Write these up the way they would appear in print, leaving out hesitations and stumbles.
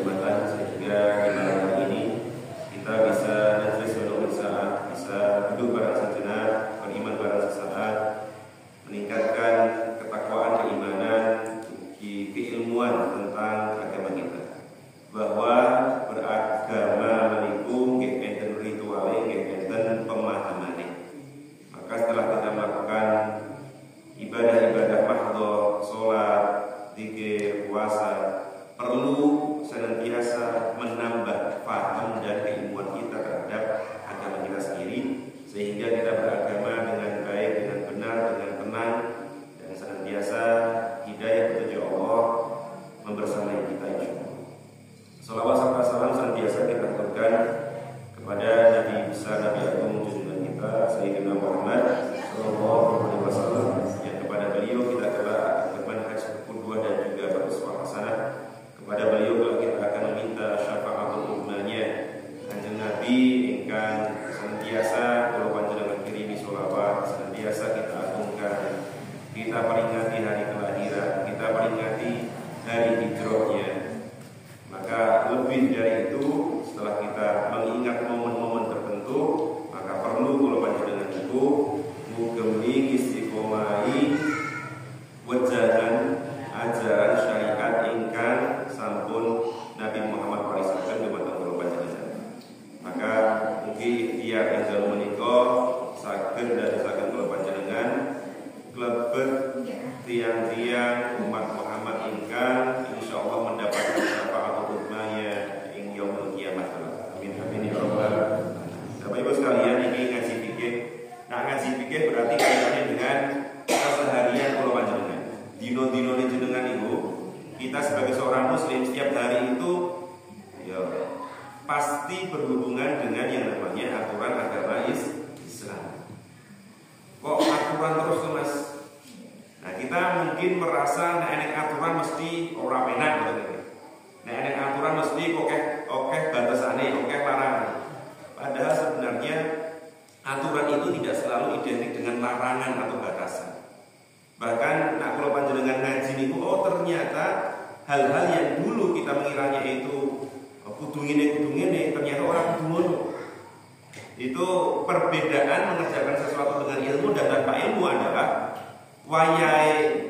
kesempatan sehingga di malam hari ini kita bisa najlis walau bersaat, bisa duduk bareng sejenak, beriman bareng sesaat, meningkatkan ketakwaan, keimanan, keilmuan tentang agama kita. Bahwa beragama menipu enten rituale, enten pemahamane. Maka setelah kita melakukan ibadah-ibadah mahdhah, sholat, zikir, puasa, perlu senantiasa menambah paham dan keilmuan kita terhadap agama kita sendiri, sehingga kita beragama dengan baik, dengan benar, dengan tenang, dan senantiasa hidayah petunjuk Allah membersamai kita insyaallah. Salawat serta salam senantiasa kita aturkan kepada Nabi besar, Nabi agung junjungan kita Sayyidina Muhammad sallallahu alaihi wasallam, yang kepada beliau kita telah bermanhaj qudwah dan juga beruswah hasanah. Kepada beliau kita akan meminta syafaatul ummahnya, Kanjeng Nabi ingkang senantiasa kula panjenengan kirimi sholawat, senantiasa kita agungkan, kita peringati hari kelahiran, kita peringati hari hijrahnya. Maka lebih dari itu, setelah kita mengingat momen-momen tertentu, maka perlu kula panjenengan itu mugi istiqomahi wajahan ajaran syariat ingkang sampun Nabi Muhammad warisaken dumateng kula panjenengan. Maka mugi ikhtiar enggal menika saged dadosaken kula panjenengan klebet tiang-tiang umat Muhammad ingkang insyaallah mendapatkan syafaat ummahnya ing yaumul kiamah. Amin amin ya rabbal alamin. Bapak Ibu sekalian, ini ngaji fikih. Nah, ngaji fikih berarti kaitannya dengan keseharian kula panjenengan. Dino-dino jenengan Ibu, kita sebagai seorang muslim setiap hari itu ya pasti berhubungan dengan yang namanya aturan agama Islam. Kok aturan terus tuh Mas? Nah, kita mungkin merasa enek aturan mesti ora penak gitu. Nah, enek aturan mesti oke batasane, oke larangan. Padahal sebenarnya aturan itu tidak selalu identik dengan larangan atau batasan. Bahkan nak kalau panjenengan ngaji niku, oh ternyata hal-hal yang dulu kita mengiranya itu kudu ngene, ternyata orang kudu ngono. Itu perbedaan mengerjakan sesuatu dengan ilmu dan tanpa ilmu adalah wayai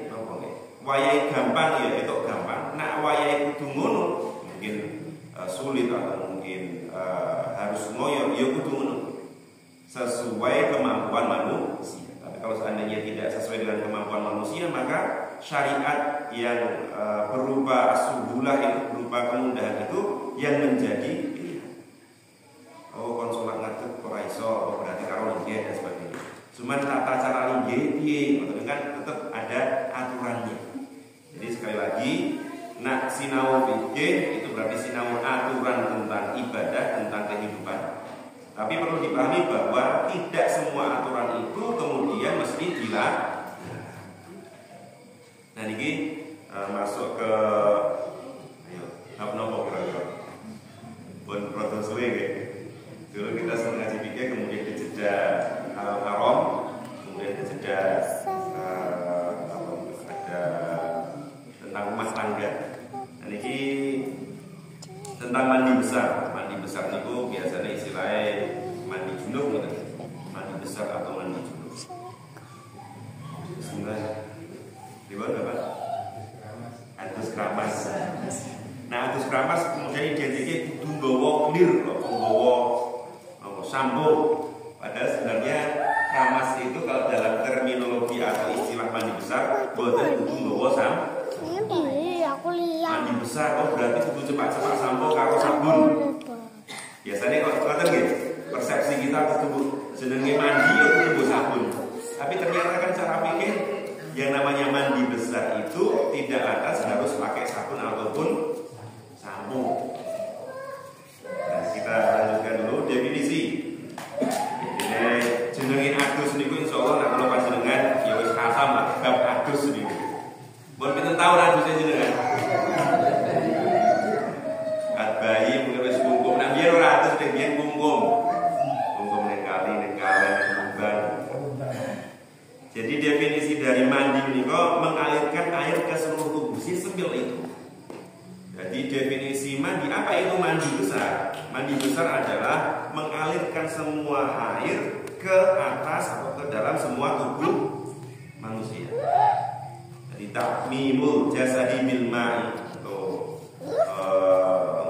gampang ya itu gampang. Nak wayai kudu ngono mungkin sulit atau mungkin harus ngoyo ya kudu ngono sesuai kemampuan manusia. Tapi kalau seandainya tidak sesuai dengan kemampuan manusia, maka syariat yang berupa suhulah itu, berupa kemudahan itu yang menjadi pilihan. Oh konsulat ngadeg ora iso, oh berarti karo linggih dan sebagainya. Cuman tata cara linggih piye, kan tetap ada aturannya. Jadi sekali lagi, nak sinau fikih itu berarti sinau aturan tentang ibadah, tentang kehidupan. Tapi perlu dipahami bahwa tidak semua aturan itu kemudian mesti dilakukan. Nah ini masuk ke apa nopo kira-kira. Buat proses suwe. Dulu kita senang ngaji fikih, kemudian dijeda halal haram, kemudian dijeda ada tentang rumah tangga. Nah ini tentang mandi besar. Mandi besar itu biasanya istilahnya mandi junub, mandi besar atau mandi junub. Bismillah. Di mana Pak? Adus keramas. Nah adus keramas kemudian identiknya kudu nggawa clear, nggawa sampo. Padahal sebenarnya keramas itu kalau dalam terminologi atau istilah mandi besar, boten kudu nggawa sampo. Aku lihat. Mandi besar, oh berarti kudu cepat-cepat sampo karo sabun. Biasanya kalau ngoten nggih, persepsi kita kudu jenenge mandi ya kudu sabun. Tapi ternyata kan cara pikir yang namanya mandi besar itu tidak lantas harus pakai sabun ataupun sampo. Nah, kita lanjutkan dulu definisi. Jadi jenenge adus niku insyaallah nek kula panjenengan ya wis khatam lah bab adus niku. Mun pinten taun adusnya jenengan? Kat bayi mungkin wis kungkum. Nah biyen ora adus nek biyen kungkum. Kungkum ning kali ning kalen bukan. Jadi definisi dari mandi menika mengalirkan air ke seluruh tubuh, simpel itu. Jadi definisi suci mandi. Apa itu mandi besar? Mandi besar adalah mengalirkan semua air ke atas atau ke dalam semua tubuh manusia. Jadi takmimul jasadi bil ma'i atau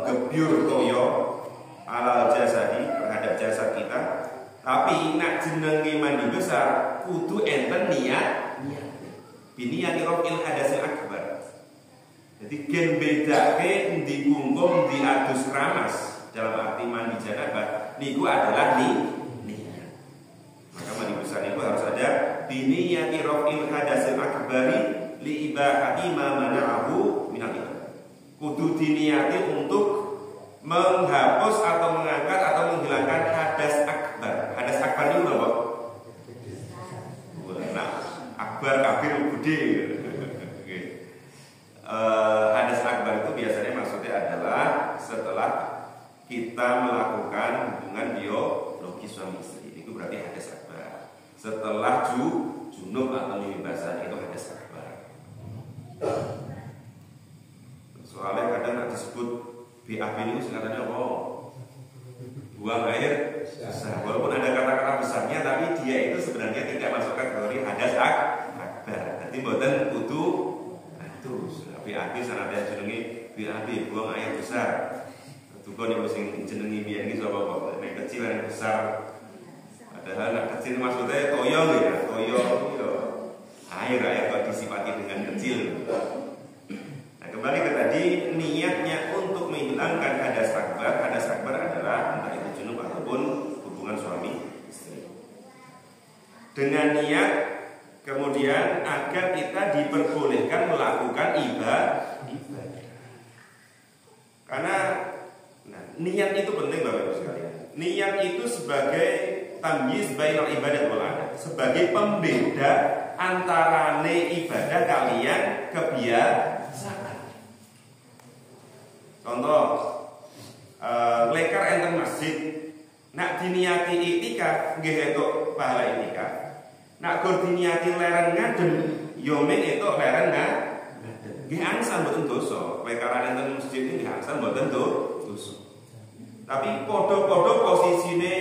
gebyur toyo alal jasadi terhadap jasad kita. Tapi nak jenenge mandi besar kudu enten niat. Biniyati rafil hadasil akbar. Jadi gen bedake endi kungkum di adus ramas dalam arti mandi janabah niku adalah niat. Maka mandi besar itu harus ada biniyati rafil hadasil akbari li ibahati ma mana'ahu minal ibadah. Kudu diniati untuk menghapus atau mengangkat atau menghilangkan hadas akbar. Hadas akbar itu apa? Nah, akbar kabir gede. Hadas akbar itu biasanya maksudnya adalah setelah kita melakukan hubungan biologis suami istri, itu berarti hadas akbar. Setelah junub atau mimpi basah itu hadas akbar. Soalnya kadang disebut BAB ini singkatannya apa? Buang air besar. Walaupun ada kata-kata besarnya, tapi dia itu sebenarnya tidak masuk kategori hadas akbar. Jadi mboten kudu terus. BAB sana ada jenenge BAB buang air besar. Tukon yang mesti jenenge biyen iki sapa kok nek kecil yang besar. Padahal anak kecil maksudnya toyo ya, toyo yo. Air kok disifati dengan kecil. Nah, kembali ke tadi niatnya untuk menghilangkan hadas akbar. Hadas akbar adalah entah itu junub ataupun hubungan suami istri. Dengan niat kemudian agar kita diperbolehkan melakukan ibadah. Karena niat itu penting Bapak Ibu sekalian. Niat itu sebagai tamyiz bainal ibadat wal adat, sebagai pembeda antara ibadah kalian kebiasaan. Contoh, lekar enten masjid, nak diniati itikaf nggih entuk pahala itikaf. Nak gur diniati leren ngadem, yo men entuk leren ngadem. Nggih angsal mboten dosa. Lekaran enten masjid iki nggih angsal mboten dosa. Tapi padha-padha posisine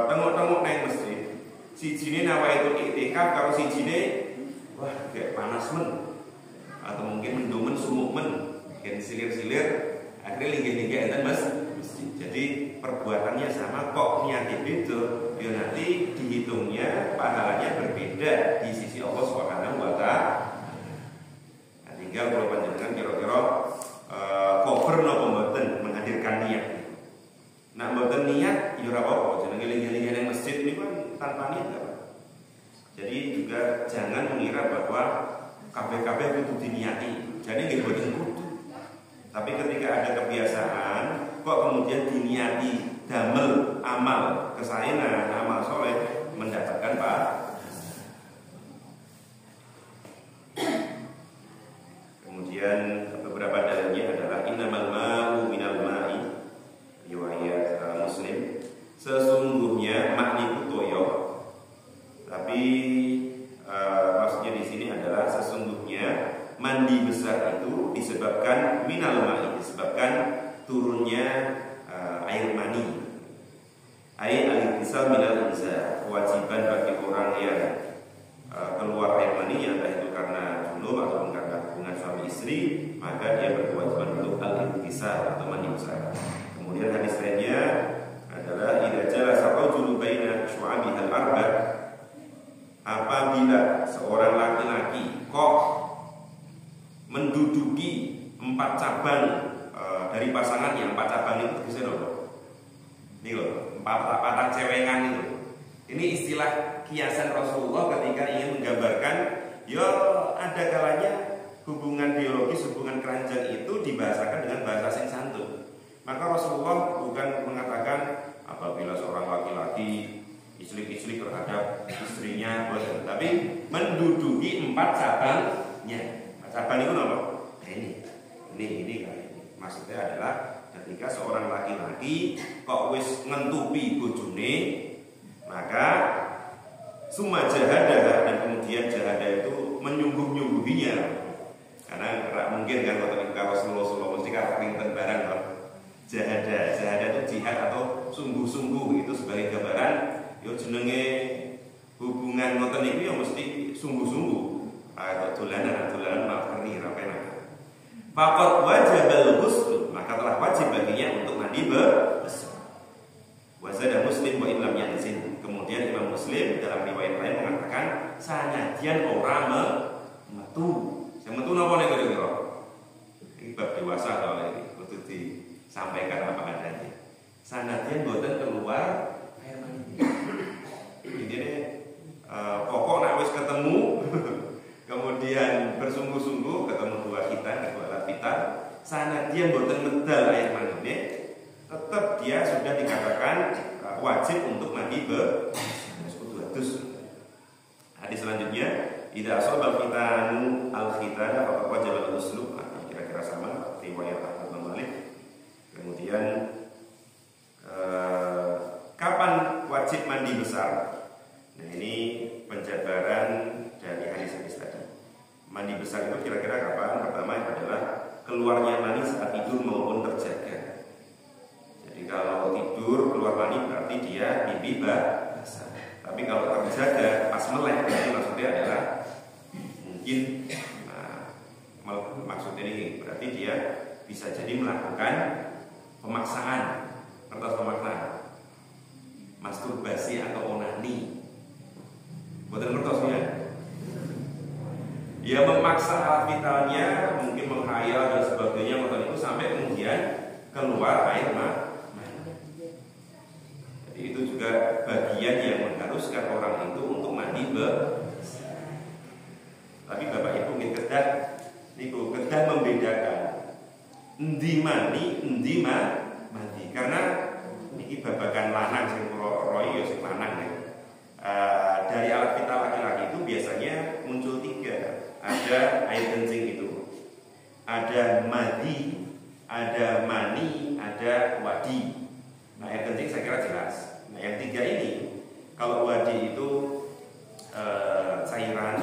tengok-tengok nang masjid. Sijine nawaitul iktikaf karo sijine wah kayak panas men. Atau mungkin mendumen sumuk men. Gen silir-silir akhirnya linggih-linggih enten masjid. Jadi perbuatannya sama kok niatnya beda. Ya nanti dihitungnya pahalanya berbeda di sisi Allah Subhanahu wa taala. Nah, tinggal kalau panjenengan kira-kira cover napa mboten menghadirkan niat. Nah, mboten niat ya ora apa-apa, jenenge linggih-linggih nang masjid ini kan tanpa niat apa. Jadi juga jangan mengira bahwa kabeh-kabeh kudu diniati. Jadi nggih mboten kudu. Tapi ketika ada kebiasaan kok kemudian diniati damel amal kesaenan, amal soleh mendapatkan pahala. Kemudian beberapa dalilnya adalah innamal ma'u minal ma'i riwayat Muslim. Sesungguhnya makni toyo. Tapi maksudnya di sini adalah sesungguhnya mandi besar itu disebabkan minal ma'i, disebabkan turunnya air mani. Air al-ittisal minal inza, kewajiban bagi orang yang keluar air mani, entah itu karena junub ataupun karena hubungan suami istri, maka dia berkewajiban untuk al-ittisal atau mandi besar. Kemudian hadis lainnya adalah idza jalasa rajulu baina syu'abihal arba', apabila seorang laki-laki kok menduduki 4 cabang dari pasangannya. 4 cabang itu bisa loh. Ini loh, 4 patah cewengan itu. Ini istilah kiasan Rasulullah ketika ingin menggambarkan ya ada kalanya hubungan biologis, hubungan keranjang itu dibahasakan dengan bahasa sing santun. Maka Rasulullah bukan mengatakan apabila seorang laki-laki istri terhadap istrinya, tapi menduduki 4 cabangnya. 4 cabang itu apa? Ini kan. Maksudnya adalah ketika seorang laki-laki kok wis ngentupi bojone, maka summa jahada, dan kemudian jahada itu menyungguh-nyungguhinya. Karena mungkin kan kalau selo-selo mesti karo pinten barang Jahada itu jihad atau sungguh-sungguh, itu sebagai gambaran yo jenenge hubungan ngoten niku ya mesti sungguh-sungguh. Atau dolanan maaf keri ra penak. Faqad wajibal ghusl, maka telah wajib baginya untuk mandi besar. Wazada Muslim wa illam yanzil. Kemudian Imam Muslim dalam riwayat lain mengatakan sanajan ora metu. Sing metu napa nek kira-kira? Iki bab dewasa soalnya iki kudu disampaikan apa adanya. Sanajan boten keluar air mani. Intine pokok nek wis ketemu kemudian bersungguh-sungguh ketemu dua khitan, kedua alat vital, sanajan boten medal air manine, tetap dia sudah dikatakan wajib untuk mandi berwudhu. Hadis selanjutnya, idza asabal khitanu al-khitana faqad wajaba al-ghusl. Kira-kira sama riwayat Ahmad bin Malik. Kemudian kapan wajib mandi besar? Nah, ini penjabaran dari hadis-hadis tadi. Mandi besar itu kira-kira kapan? Pertama adalah keluarnya mani saat tidur maupun terjaga. Jadi kalau tidur keluar mani berarti dia mimpi basah. Tapi kalau terjaga pas melek berarti maksudnya adalah mungkin maksudnya ini berarti dia bisa jadi melakukan pemaksaan atau pemaksaan masturbasi atau onani. Bukan ngertos ya? Dia memaksa alat vitalnya, mungkin menghayal dan sebagainya, waktu itu sampai kemudian keluar air mani. Jadi itu juga bagian yang mengharuskan orang itu untuk mandi besar. Tapi Bapak Ibu kedah membedakan endi mani, endi mandi. Karena niki babagan lanang sing roy ya sing lanang ya. Dari alat vital laki-laki itu biasanya muncul 3. Ada air kencing itu, ada madi, ada mani, ada wadi. Nah, air kencing saya kira jelas. Nah, yang 3 ini, kalau wadi itu cairan,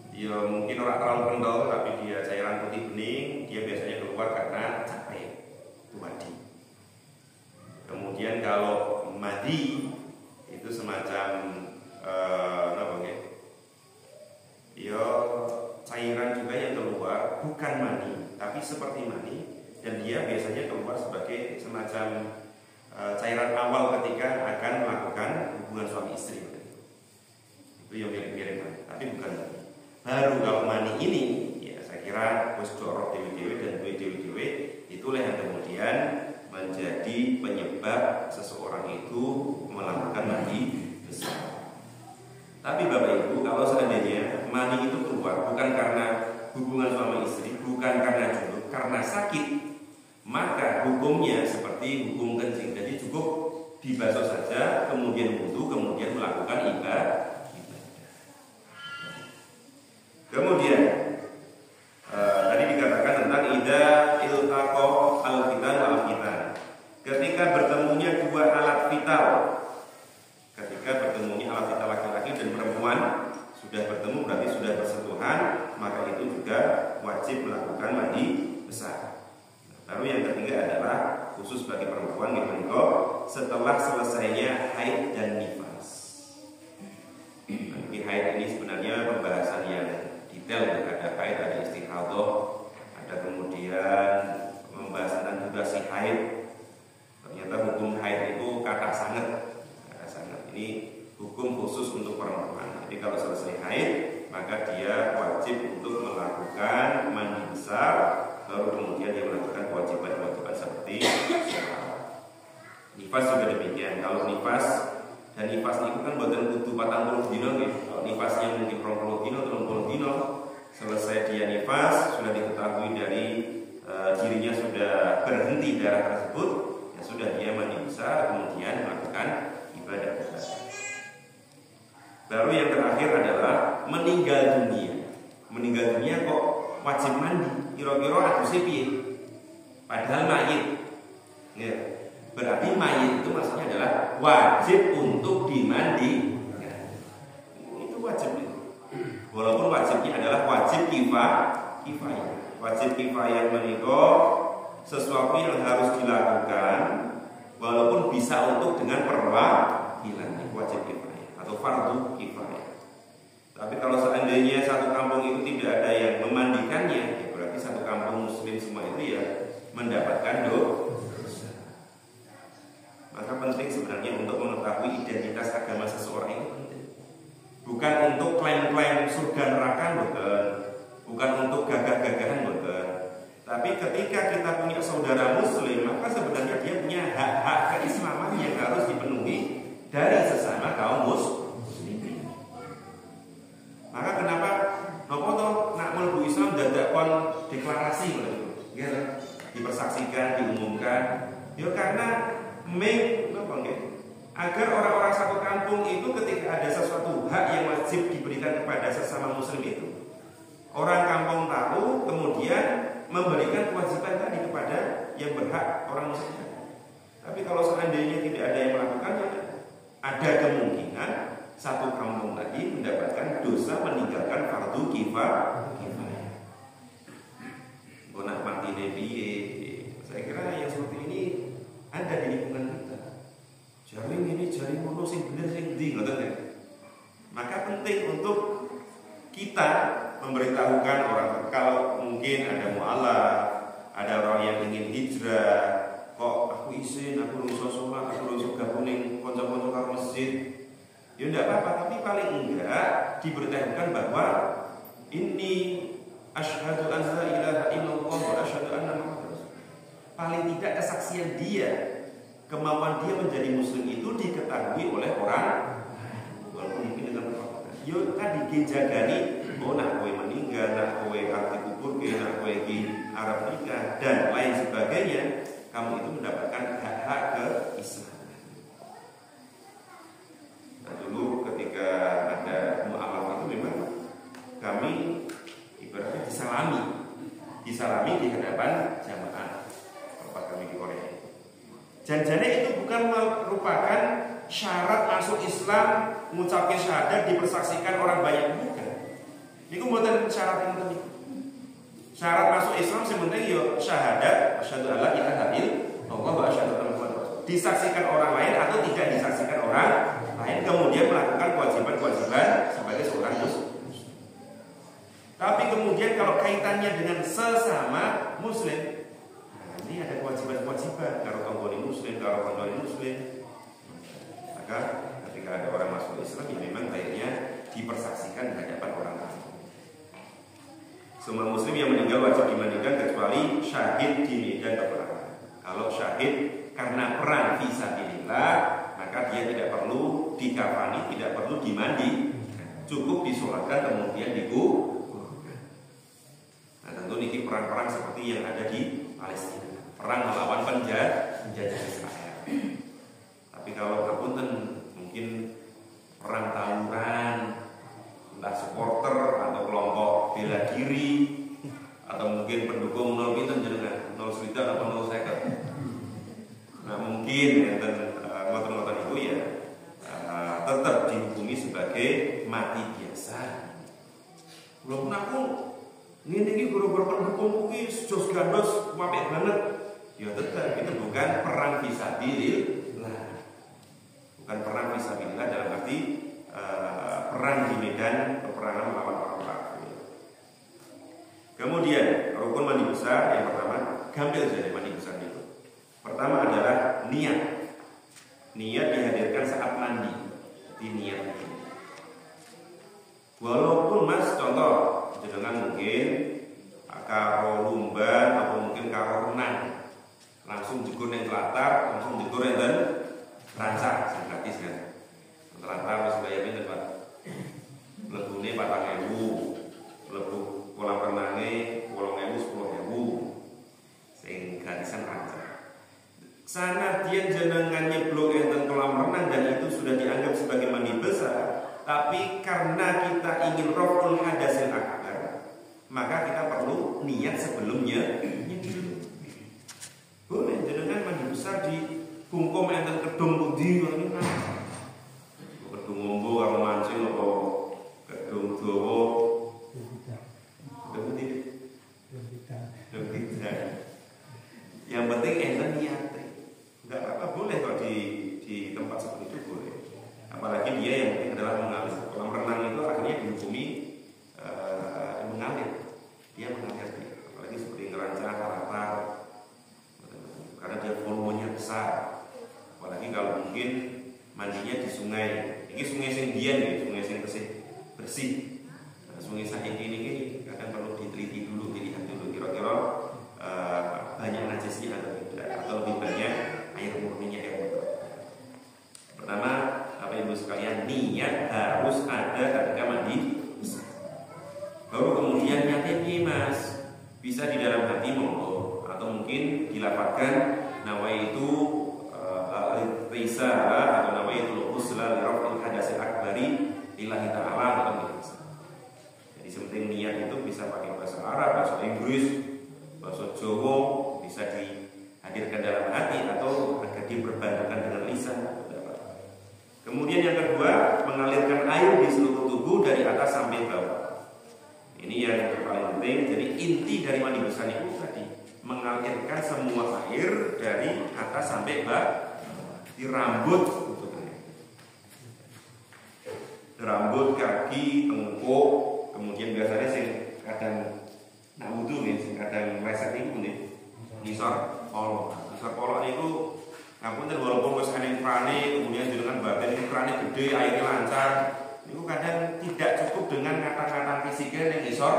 ya mungkin orang terlalu kental, tapi dia cairan putih bening, dia biasanya keluar karena capek, itu wadi. Kemudian kalau madi itu semacam ya cairan juga yang keluar, bukan mani, tapi seperti mani, dan dia biasanya keluar sebagai semacam cairan awal ketika akan melakukan hubungan suami istri. Itu yang mirip-mirip, tapi bukan mani. Baru kalau mani ini, ya saya kira wis roh dewi-dewi dan dewi-dewi itulah yang kemudian menjadi penyebab seseorang itu melakukan mandi besar. Tapi Bapak Ibu, kalau seandainya mani itu keluar bukan karena hubungan suami istri, bukan karena junub, karena sakit, maka hukumnya seperti hukum kencing. Jadi cukup dibasuh saja, kemudian wudu, kemudian melakukan ibadah. Kemudian tadi dikatakan tentang idza iltaqa al-khitan wal-khitan. Ketika bertemunya dua alat vital, laki-laki dan perempuan sudah bertemu berarti sudah bersentuhan, maka itu juga wajib melakukan mandi besar. Lalu yang ketiga adalah khusus bagi perempuan yaitu setelah selesainya haid dan nifas. Nah, haid ini sebenarnya pembahasan yang detail, ada haid, ada istihadhah, ada kemudian pembahasan tentang durasi haid. Ternyata hukum haid itu kata sangat. Ini hukum khusus untuk perempuan. Jadi kalau selesai haid, maka dia wajib untuk melakukan mandi besar, baru kemudian dia melakukan kewajiban-kewajiban seperti nifas juga demikian. Kalau nifas dan nifas itu kan buatan kudu 40 dino gitu. Kalau nifasnya mungkin 20 dino, 30 dino, selesai dia nifas, sudah diketahui dari dirinya sudah berhenti darah tersebut, ya sudah dia mandi besar, kemudian melakukan ibadah. Baru yang terakhir adalah meninggal dunia. Meninggal dunia kok wajib mandi? Kira-kira adusnya piye? Padahal mayit. Ya. Berarti mayit itu maksudnya adalah wajib untuk dimandi. Ya. Itu wajib itu. Walaupun wajibnya adalah wajib kifayah. Wajib kifayah menika sesuatu yang harus dilakukan walaupun bisa untuk dengan perwakilan, wajib kifayah atau fardu kifayah. Tapi kalau seandainya satu kampung itu tidak ada yang memandikannya, ya berarti satu kampung muslim semua itu ya mendapatkan dosa. Maka penting sebenarnya untuk mengetahui identitas agama seseorang itu penting. Bukan untuk klaim-klaim surga neraka, bukan untuk gagah-gagahan, tapi ketika kita punya saudara muslim, maka sebenarnya dia punya hak-hak keislaman yang harus dipenuhi dari sesama kaum muslimin. Maka kenapa nopo toh nak mlebu Islam dadak kon deklarasi gitu, ya, dipersaksikan, diumumkan, ya karena agar orang-orang satu kampung itu ketika ada sesuatu hak yang wajib diberikan kepada sesama muslim itu, orang kampung tahu, kemudian memberikan kewajiban tadi kepada yang berhak orang muslim. Tapi kalau seandainya tidak ada yang melakukannya, ada kemungkinan satu kampung lagi mendapatkan dosa meninggalkan fardu kifayah. Nak mati nebiye, saya kira yang seperti ini ada di lingkungan kita. Jaring ini jaring mono sing bener sing ndi, ngoten ya. Maka penting untuk kita memberitahukan orang, kalau mungkin ada mu'alaf, ada orang yang ingin hijrah, kok aku isin, aku iso sholat, aku iso gabung ning kanca-kanca karo masjid, ya enggak apa-apa, tapi paling enggak diberitahukan bahwa ini asyhadu an la ilaha illallah wa asyhadu anna muhammadar rasulullah. Paling tidak kesaksian dia, kemauan dia menjadi muslim itu diketahui oleh orang, walaupun mungkin dengan yo tadi dijagani, oh nak kowe meninggal, nak kowe arep dikubur, nak kowe iki arep nikah dan lain sebagainya, kamu itu mendapatkan hak-hak keislaman. Nah, dulu ketika ada mu'alaf itu memang kami ibaratnya disalami di hadapan jamaah tempat kami di Korea. Janjane itu bukan merupakan syarat masuk Islam, mengucapkan syahadat, dipersaksikan orang banyak, bukan. Itu bukan syarat yang penting. Syarat masuk Islam sebenarnya ya syahadat, asyhadu alla ilaha illallah wa asyhadu anna muhammadar rasulullah. Disaksikan orang lain atau tidak disaksikan orang lain, kemudian melakukan kewajiban-kewajiban sebagai seorang muslim. Tapi kemudian kalau kaitannya dengan sesama muslim, nah ini ada kewajiban-kewajiban karo kanggone muslim, karo kanggone muslim. Maka ketika ada orang masuk Islam, ya memang baiknya dipersaksikan di hadapan orang lain. Semua muslim yang meninggal wajib dimandikan kecuali syahid di medan peperangan. Kalau syahid karena perang fisabilillah, maka dia tidak perlu dikafani, tidak perlu dimandi, cukup disolatkan kemudian dikuburkan. Nah tentu ini perang-perang seperti yang ada di Palestina, perang melawan penjajah Israel. Tapi kalau kepunten mungkin perang tawuran, entah supporter atau kelompok bela diri, atau mungkin pendukung 0 pinten jenengan 0 swida atau 0 seket. Nah mungkin ngoten-ngoten itu ya tetap dihukumi sebagai mati biasa. Walaupun aku ngene guru-guru pendukung kuwi jos gandos apik banget, ya tetap itu bukan perang fisabilillah. Bukan perang fisabilillah dalam arti perang di medan peperangan melawan orang kafir. Kemudian rukun mandi besar yang pertama, gambil saja mandi besar itu. Pertama adalah niat. Niat dihadirkan saat mandi. Jadi niat. Walaupun mas contoh jenengan mungkin karo lumban atau mungkin karo renang, langsung jegur neng telatar, langsung jegur enten rancak, gratis kan. Telatar wis bayar pinten Pak? Lebune 4.000, lebu kolam renange 8.000 10.000. Sing gratisan rancak. Sana dia jenengan nyeblok enten kolam renang dan itu sudah dianggap sebagai mandi besar, tapi karena kita ingin raf'ul hadasil akbar, maka kita perlu niat sebelumnya. Boleh jenengan mandi besar di kungkum enten kedung pundi ngono kan. Kedung ngombo karo mancing apa kedung dawa. penting enten niate. Enggak apa-apa, boleh kok di tempat seperti itu boleh. Apalagi dia yang penting adalah mengalir. Kolam renang itu akhirnya dihukumi mengalir. Dia mengalir dia. Apalagi seperti ngerancang Karatar, karena dia volumenya besar. Apalagi kalau mungkin mandinya di sungai. Ini sungai sing biyen ya, sungai sing bersih. Nah, sungai saiki ini kadang perlu diteliti dulu, dilihat dulu kira-kira banyak najisnya atau tidak, atau lebih banyak air murninya air kotor. Pertama, Bapak Ibu sekalian, niat harus ada ketika mandi. Baru kemudian niatnya Mas, bisa di dalam hati monggo, atau mungkin dilapatkan nawaitu risa atau nawaitu ghusla li raf'il hadasil akbari lillahi ta'ala atau biasa. Jadi sepenting niat itu bisa pakai bahasa Arab, bahasa Inggris, bahasa Jawa, bisa dihadirkan dalam hati atau agar diperbandingkan dengan lisan. Kemudian yang kedua, mengalirkan air di seluruh tubuh dari atas sampai bawah. Ini yang paling penting. Jadi inti dari mandi besar itu tadi mengalirkan semua air dari atas sampai bawah. Di rambut, rambut, kaki, tengkuk, kemudian biasanya sing kadang nak wudu nih, sing kadang leset niku nih, ngisor polo. Ngisor polo niku ngapunten walaupun wis eneng krane, kemudian jenengan batin ini krane gede, airnya lancar. Niku kadang tidak cukup dengan kata-kata fisiknya yang ngisor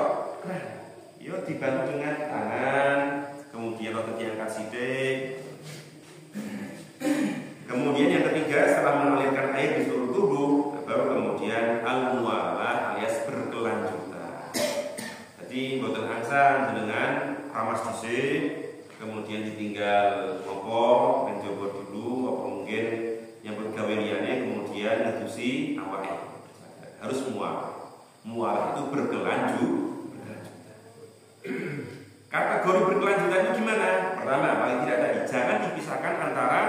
kran. Yo dibantu dengan tangan, kemudian otot diangkat sithik. Kemudian yang ketiga, setelah mengalirkan air di seluruh tubuh, baru kemudian al-muwalah alias berkelanjutan. Jadi boten angsan dengan ramas dhisik, kemudian ditinggal ngopo dan coba dulu, apa mungkin yang bergawe liyane kemudian ngedusi awake. Harus muwalah. Muwalah itu berkelanjutan. Kategori berkelanjutan itu gimana? Pertama, paling tidak tadi jangan dipisahkan antara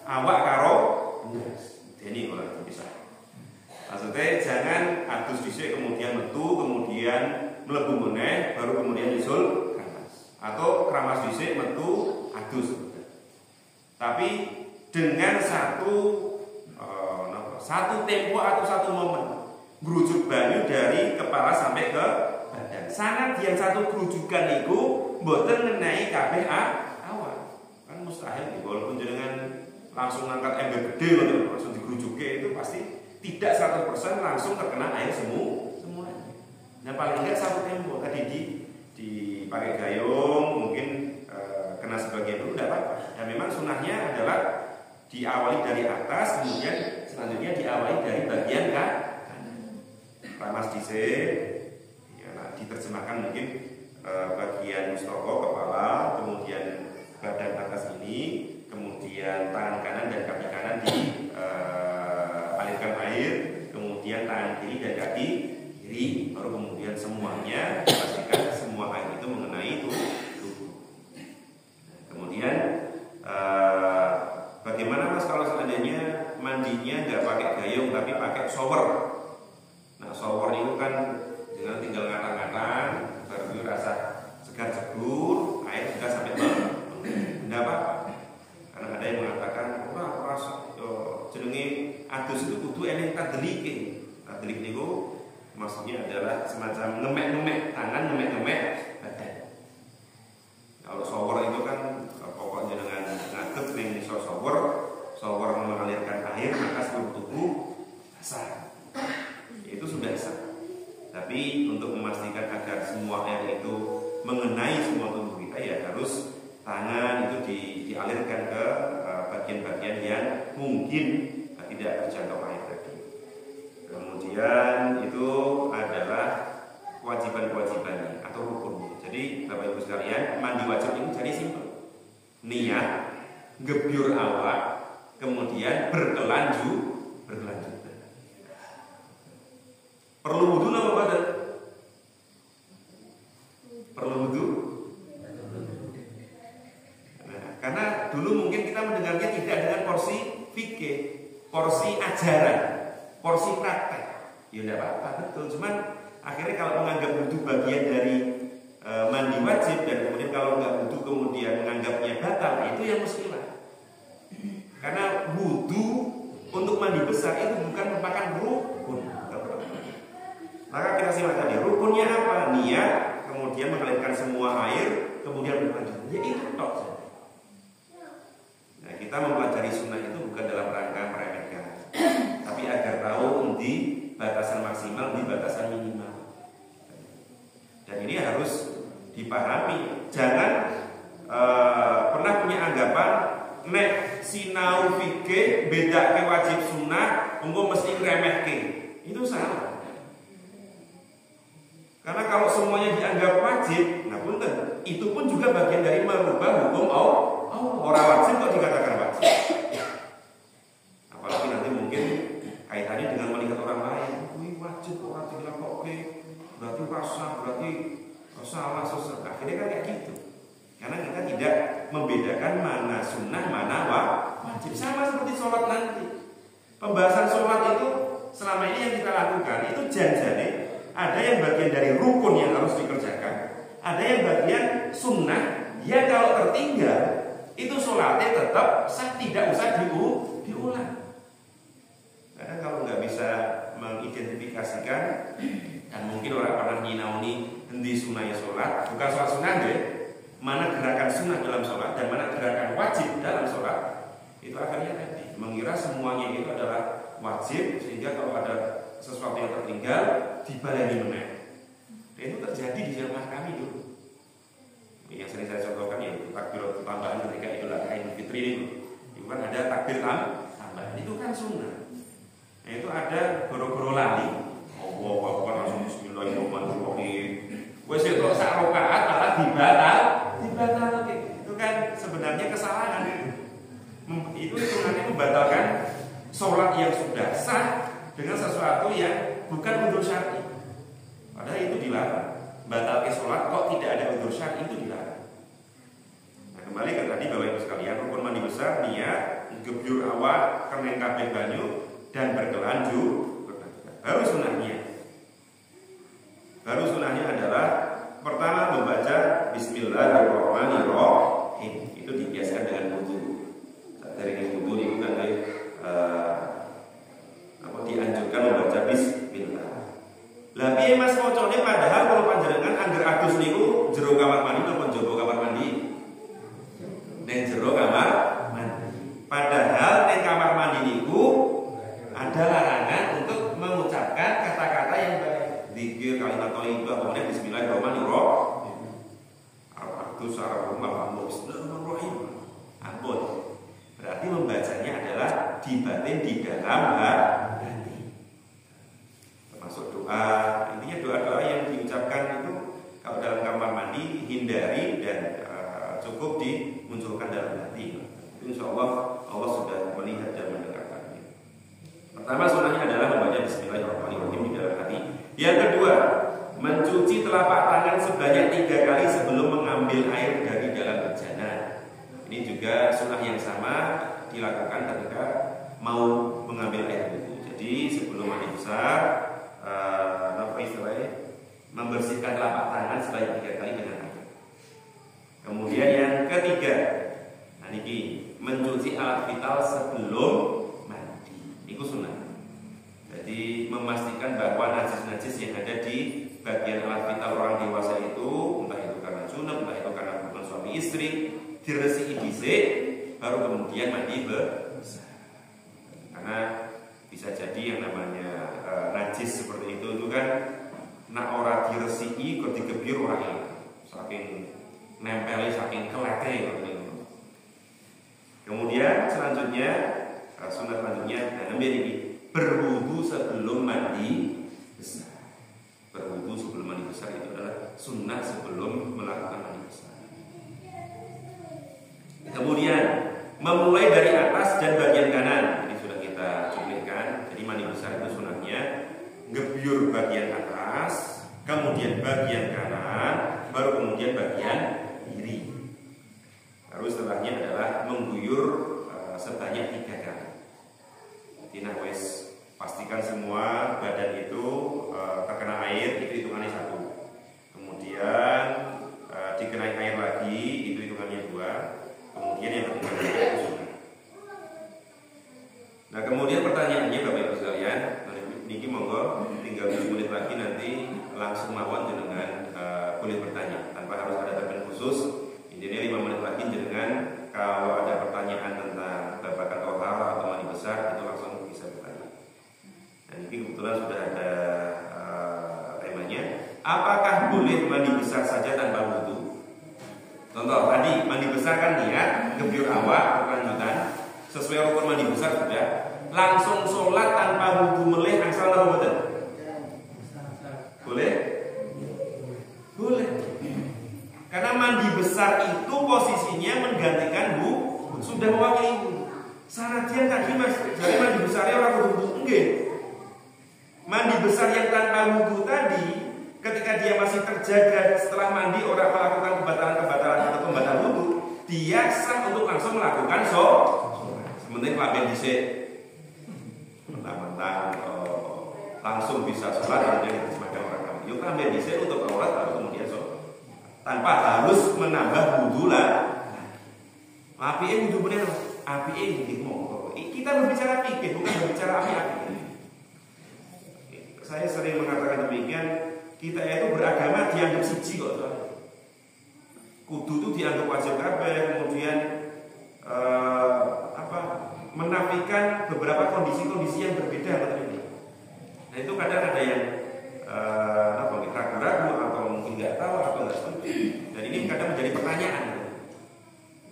awak karo ndas. Ini kalau dipisah. Maksudnya jangan adus dhisik kemudian metu, kemudian mlebu meneh, baru kemudian nyusul keramas. Atau keramas dhisik metu adus. Tapi dengan satu tempo atau satu momen gerujuk banyu dari kepala sampai ke badan. Sangat yang satu gerujukan itu mboten ngenai kabeh awak. Kan mustahil walaupun jenengan langsung ngangkat ember gede gitu, langsung digerujuke itu pasti tidak 100% langsung terkena air semuanya. Nah paling tidak satu tempo tadi dipakai gayung mungkin kena sebagian dulu tidak apa-apa. Dan memang sunahnya adalah diawali dari atas, kemudian selanjutnya diawali dari bagian kanan. Ramas dhisik, ya, nah, diterjemahkan mungkin bagian mustaka kepala, kemudian badan atas ini. Kemudian tangan kanan dan kaki kanan dialirkan air, kemudian tangan kiri dan kaki kiri, baru kemudian semuanya pastikan semua air itu mengenai tubuh. Kemudian bagaimana Mas kalau seandainya mandinya nggak pakai gayung tapi pakai shower? Nah shower itu kan dengan tinggal ngata-ngata, baru rasa segar segur, air sudah sampai bawah, tidak apa-apa. Karena ada yang mengatakan, wah rasa jenenge adus itu kudu eneng tadlike. Tadlik niku maksudnya adalah semacam ngemek-ngemek tangan, ngemek-ngemek badan. Kalau shower itu kan pokoknya dengan ngadep ning shower mengalirkan air maka seluruh tubuh basah. Itu sudah sah. Tapi untuk memastikan agar semua air itu mengenai semua tubuh kita ya harus tangan itu dialirkan ke bagian-bagian yang mungkin tidak terjangkau air tadi. Kemudian itu adalah kewajiban-kewajibannya atau rukunnya. Jadi Bapak Ibu sekalian, mandi wajib ini jadi simpel. Niat, gebyur awak, kemudian berkelanjutan. Perlu wudu apa badan? Perlu wudu? Karena dulu mungkin kita mendengarnya tidak dengan porsi fikih, porsi ajaran, porsi praktek. Ya tidak apa-apa, betul. Cuman akhirnya kalau menganggap itu bagian dari mandi wajib dan kemudian kalau nggak butuh kemudian menganggapnya batal, itu yang muskilah. Karena wudu untuk mandi besar itu bukan merupakan rukun. Maka kita simak tadi, rukunnya apa? Niat, kemudian mengalirkan semua air, kemudian berlanjut. Ya itu tok. Nah, kita mempelajari sunnah itu bukan dalam rangka meremehkan, tapi agar tahu di batasan maksimal, di batasan minimal. Dan ini harus dipahami. Jangan pernah punya anggapan nek sinau fikih bedake wajib sunnah engko mesti ngremehke. Itu salah. Karena kalau semuanya dianggap wajib, nah punten, itu pun juga bagian dari merubah hukum orang wajib kok dikatakan wajib. Apalagi nanti mungkin kaitannya dengan melihat orang lain, wih wajib orang dilakukan, berarti rasa, berarti salah sesuatu. Akhirnya kan kayak gitu. Karena kita tidak membedakan mana sunnah, mana wajib. Sama seperti sholat nanti. Pembahasan sholat itu selama ini yang kita lakukan itu janjane. Ada yang bagian dari rukun yang harus dikerjakan, ada yang bagian sunnah yang kalau tertinggal itu sholatnya tetap sah, tidak usah diulang. Karena kalau nggak bisa mengidentifikasikan, dan mungkin orang pernah nyinauni hendi sunnahnya sholat, bukan sholat sunnah deh, mana gerakan sunnah dalam sholat dan mana gerakan wajib dalam sholat, itu akhirnya tadi mengira semuanya itu adalah wajib, sehingga kalau ada sesuatu yang tertinggal dibaleni meneh. Dan itu terjadi di zaman kami dulu. Yang sering saya contohkan ya takbir tambahan ketika Idul Adha Idul Fitri itu kan ada takbir tambahan, itu kan sunnah. Nah itu ada goro-goro lali. Allahu Akbar langsung bismillahirrahmanirrahim. Wes itu sak rakaat malah dibatal. Itu kan sebenarnya kesalahan. Itu hitungannya membatalkan sholat yang sudah sah dengan sesuatu yang bukan udzur syar'i. Padahal itu dilarang. Batal ke sholat kok tidak ada udzur syar'i, itu dilarang. Nah kembali ke tadi Bapak Ibu sekalian, rukun mandi besar niat, gebyur awak, kenen kabeh banyu dan berkelanjut. Baru sunnahnya adalah pertama membaca Bismillahirrahmanirrahim. Itu dibiasakan dengan wudu. Dari wudu itu nanti dianjurkan membaca bismillah. Lah piye Mas macane padahal kalau panjenengan angger adus niku jero kamar mandi napa njaba kamar mandi? Ning jero kamar mandi. Padahal ning kamar mandi niku ada larangan untuk mengucapkan kata-kata yang baik. Zikir kalimat thayyibah kemudian bismillahirrahmanirrahim. Al-Qudus Bismillahirrahmanirrahim. Ampun. Berarti membacanya adalah dibatin di dalam hati. Termasuk doa. Intinya doa-doa yang diucapkan itu kalau dalam kamar mandi hindari dan cukup dimunculkan dalam hati. Insya Allah sudah melihat dan mendengarkannya. Pertama sunnahnya adalah membaca Bismillahirrahmanirrahim di dalam hati. Yang kedua, mencuci telapak tangan sebanyak 3 kali sebelum mengambil air dari dalam bejana. Ini juga sunnah yang sama dilakukan ketika mau mengambil air wudu. Jadi sebelum mandi besar, membersihkan telapak tangan sebanyak 3 kali dengan air. Kemudian yang ketiga, mencuci alat vital sebelum mandi. Itu sunnah. Jadi memastikan bahwa najis-najis yang ada di bagian alat vital orang dewasa itu, entah itu karena junub, entah itu karena hubungan suami istri, diresiki dhisik baru kemudian mandi besar. Karena bisa jadi yang namanya najis seperti itu kan nak ora diresiki kok digebyur ora ilang. Saking nempelnya, saking kelete gitu. Kemudian selanjutnya sunnah selanjutnya ini berwudu sebelum mandi besar. Berwudu sebelum mandi besar itu adalah sunnah sebelum melakukan mandi besar. Kemudian memulai dari atas dan bagian kanan. Ini sudah kita cuplikan. Jadi mandi besar itu sunnahnya gebyur bagian atas, kemudian bagian kanan, baru kemudian bagian kiri. Lalu setelahnya adalah mengguyur sebanyak 3 kali. Jadi wes pastikan semua badan itu terkena air, itu hitungannya 1. Kemudian dikenai air lagi, itu hitungannya 2. Kemudian yang ketiga Nah kemudian pertanyaannya Bapak Ibu sekalian, niki monggo tinggal 7 menit lagi nanti langsung mawon dengan boleh bertanya tanpa harus ada termin khusus. Intinya 5 menit lagi dengan kalau ada pertanyaan tentang babakan tohara atau mandi besar itu langsung bisa bertanya. Dan ini kebetulan sudah ada temanya. Apakah boleh mandi besar saja tanpa wudu? Contoh tadi mandi besar kan niat gebyur awak lanjutan sesuai rukun mandi besar sudah langsung sholat tanpa wudu meleh angsal apa betul? Boleh? Boleh. Karena mandi besar itu posisinya menggantikan wudu, sudah mewakili wudu. Sanadyan tadi Mas, jadi mandi besarnya orang wudu enggak. Mandi besar yang tanpa wudu tadi, ketika dia masih terjaga setelah mandi orang melakukan kebatalan atau pembatal wudu, dia sah untuk langsung melakukan sementing kelamin dhisik. Mentang-mentang langsung bisa sholat kemudian sebagai orang kafir. Yuk kelamin dhisik untuk aurat baru kemudian sholat. Tanpa harus menambah wudu lah. Apike wudu bener, apike nggih monggo. Kita berbicara fikih bukan berbicara api-api. Saya sering mengatakan demikian, kita itu beragama dianggap siji kok. Kudu itu dianggap wajib kabeh, kemudian menafikan beberapa kondisi-kondisi yang berbeda seperti ini. Nah itu kadang ada yang ragu-ragu atau mungkin nggak tahu atau nggak setuju. Dan ini kadang menjadi pertanyaan.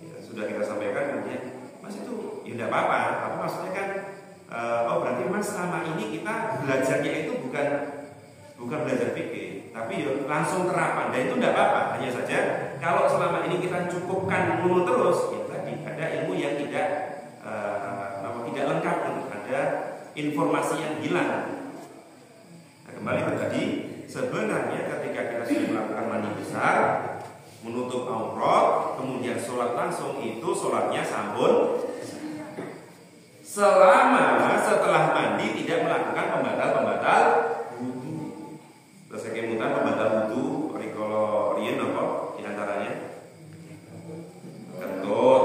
Ya, sudah kita sampaikan kemudian, Mas itu ya tidak apa-apa. Apa maksudnya kan? Berarti Mas selama ini kita belajarnya itu bukan belajar fikih, tapi ya langsung terapan. Dan itu tidak apa-apa. Hanya saja kalau selama ini kita cukupkan dulu terus, ya tadi ada ilmu yang tidak lengkap, ada informasi yang hilang. Nah, kembali ke tadi, sebenarnya ketika kita sudah melakukan mandi besar, menutup aurat, kemudian sholat langsung, itu sholatnya sampun selama setelah mandi tidak melakukan pembatal wudu. Terus kemudian pembatal wudu, kalau riyen apa diantaranya? Kentut,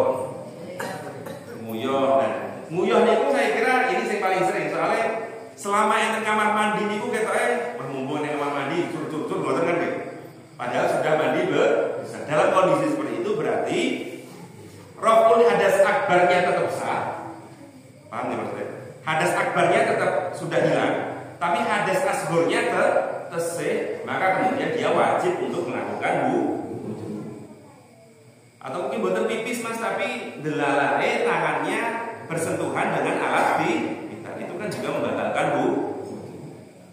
nguyuh. Nah, nguyuh niku saya kira ini yang paling sering, soalnya selama yang kamar mandi niku ketoke mumpung ning kamar mandi cur-cur mboten kan nggih. Padahal sudah mandi besar. Dalam kondisi seperti itu berarti raful hadas akbarnya tetap sah. Paham ya maksudnya? Hadas akbarnya tetap sudah hilang, tapi hadas asgornya tesih, maka kemudian dia wajib untuk melakukan wudu. Atau mungkin buatan pipis Mas, tapi delalane tangannya bersentuhan dengan alat vital, itu kan juga membatalkan wudu.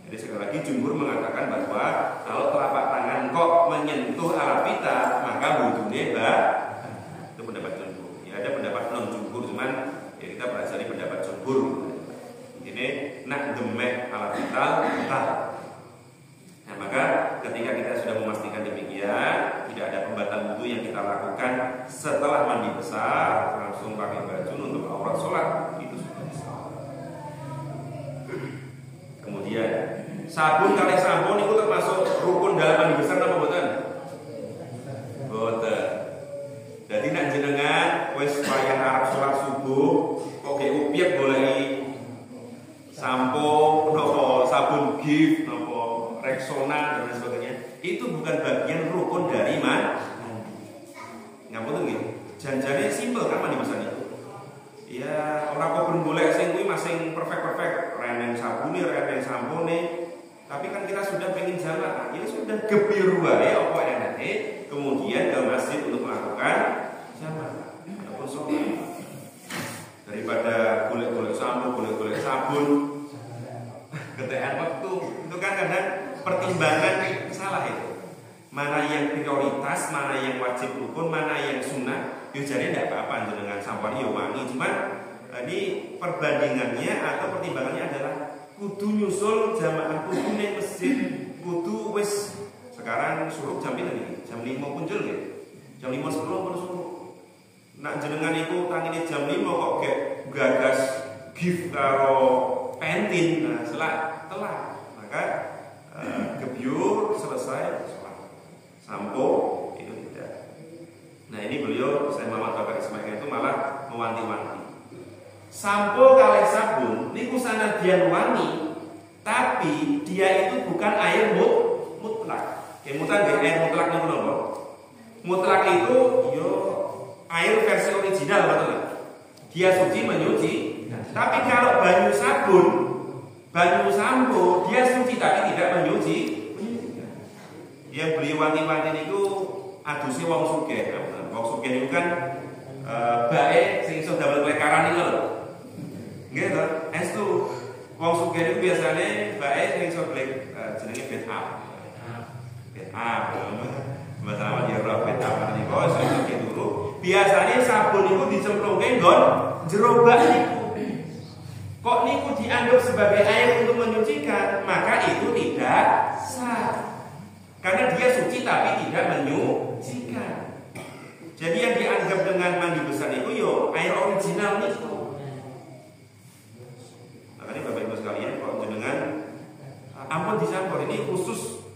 Jadi sekali lagi jumhur mengatakan bahwa kalau telapak tangan kok menyentuh alat vital maka wudunya itu pendapat jumhur. Ya ada pendapat non jumhur, cuman ya kita pelajari pendapat jumhur. Ini nak demek alat vital entah. Nah maka ketika kita sudah memastikan demikian, tidak ada pembatal wudu yang kita lakukan setelah mandi besar, langsung pakai baju untuk aurat sholat, itu sudah bisa. Kemudian sabun kali sampun itu termasuk rukun dalam mandi besar apa boten? Boten. Jadi nak jenengan wis wayah arep sholat subuh, kok ge upiek boleh sampo, nopo sabun gift, nopo Rexona dan sebagainya, itu bukan bagian rukun dari mandi. Ngapunten nggih. Janjane simpel kan mandi besar itu. Ya ora kok ben golek sing kuwi masing perfect, reneng sabune, reneng sampone. Tapi kan kita sudah pengen jalan, ya sudah gebyur wae apa enake, kemudian ke masjid untuk melakukan jalan. Ataupun sholat. Daripada golek-golek sampo, golek-golek sabun, ketekan waktu, itu kan kadang pertimbangan salah itu. Mana yang prioritas, mana yang wajib rukun, mana yang sunnah. Ya jadi tidak apa-apa dengan sampan ya wangi. Cuman ini perbandingannya atau pertimbangannya adalah kudu nyusul jamaah, kudu ning masjid, kudu wis sekarang suruh jam ini, jam 5 muncul ya. Jam 5.10 pun suruh. Nak jenengan iku tangine jam 5 kok gek gagas gift karo pentin. Nah, telat. Maka gebyur selesai sholat. Sampo itu tidak. Nah ini beliau, saya Muhammad Bakar Ismail itu malah mewanti-wanti. sampo kalih sabun niku sanadyan wangi, tapi dia itu bukan air mutlak. Mutlak nggih, air mutlak niku napa? Mutlak itu yo air versi original betul. Dia suci menyuci. Tapi kalau banyu sabun, banyu sampo, dia suci tapi tidak menyuci. Yang beli wangi-wangi niku aduse wong sugih. Wong sugih niku kan bae sing iso damel lekaran niku lho. Nggih to, estu. Wong sugih niku biasane bae sing iso blek jenenge bed up. Bed up. Masalah dia roh bed up niku iso dulu. Biasane sabun niku dicemplungke nggon jero bak niku. Kok niku dianggap sebagai air untuk menyucikan, maka itu tidak sah. Karena dia suci tapi tidak menyucikan. Jadi yang dianggap dengan mandi besar itu yo air original niku. Makanya Bapak Ibu sekalian, kalau dengan ampun dicampur ini khusus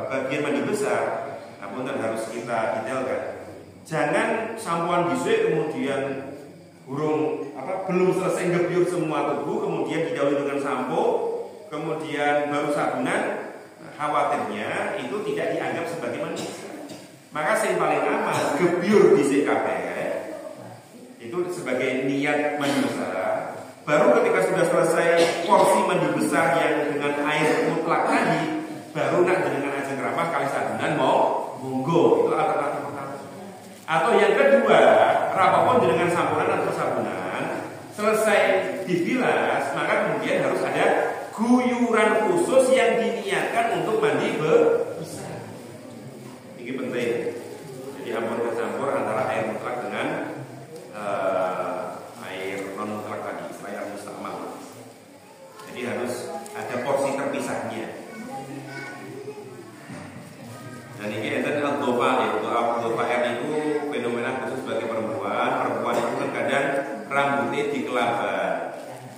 bagian mandi besar, ampun harus kita detailkan. Jangan sampoan dhisik kemudian belum selesai ngebiur semua tubuh, kemudian didahului dengan sampo, kemudian baru sabunan. Khawatirnya itu tidak dianggap sebagai mandi besar. Maka yang paling aman gebiur dhisik kabeh itu sebagai niat mandi besar. Baru ketika sudah selesai porsi mandi besar yang dengan air mutlak tadi, baru nak dengan ajeng ramah kali sabunan monggo. Itu alternatif pertama. Atau yang kedua, rapapun dengan samponan atau sabunan selesai dibilas, maka kemudian harus ada guyuran khusus yang diniatkan untuk mandi besar. Ini penting. Jadi ampun bercampur antara air mutlak dengan air non mutlak tadi, air mustakmal. Jadi harus ada porsi terpisahnya. Dan ini enten al-dofa, yaitu al-dofa itu fenomena khusus bagi perempuan. Perempuan itu kan kadang rambutnya dikelaban.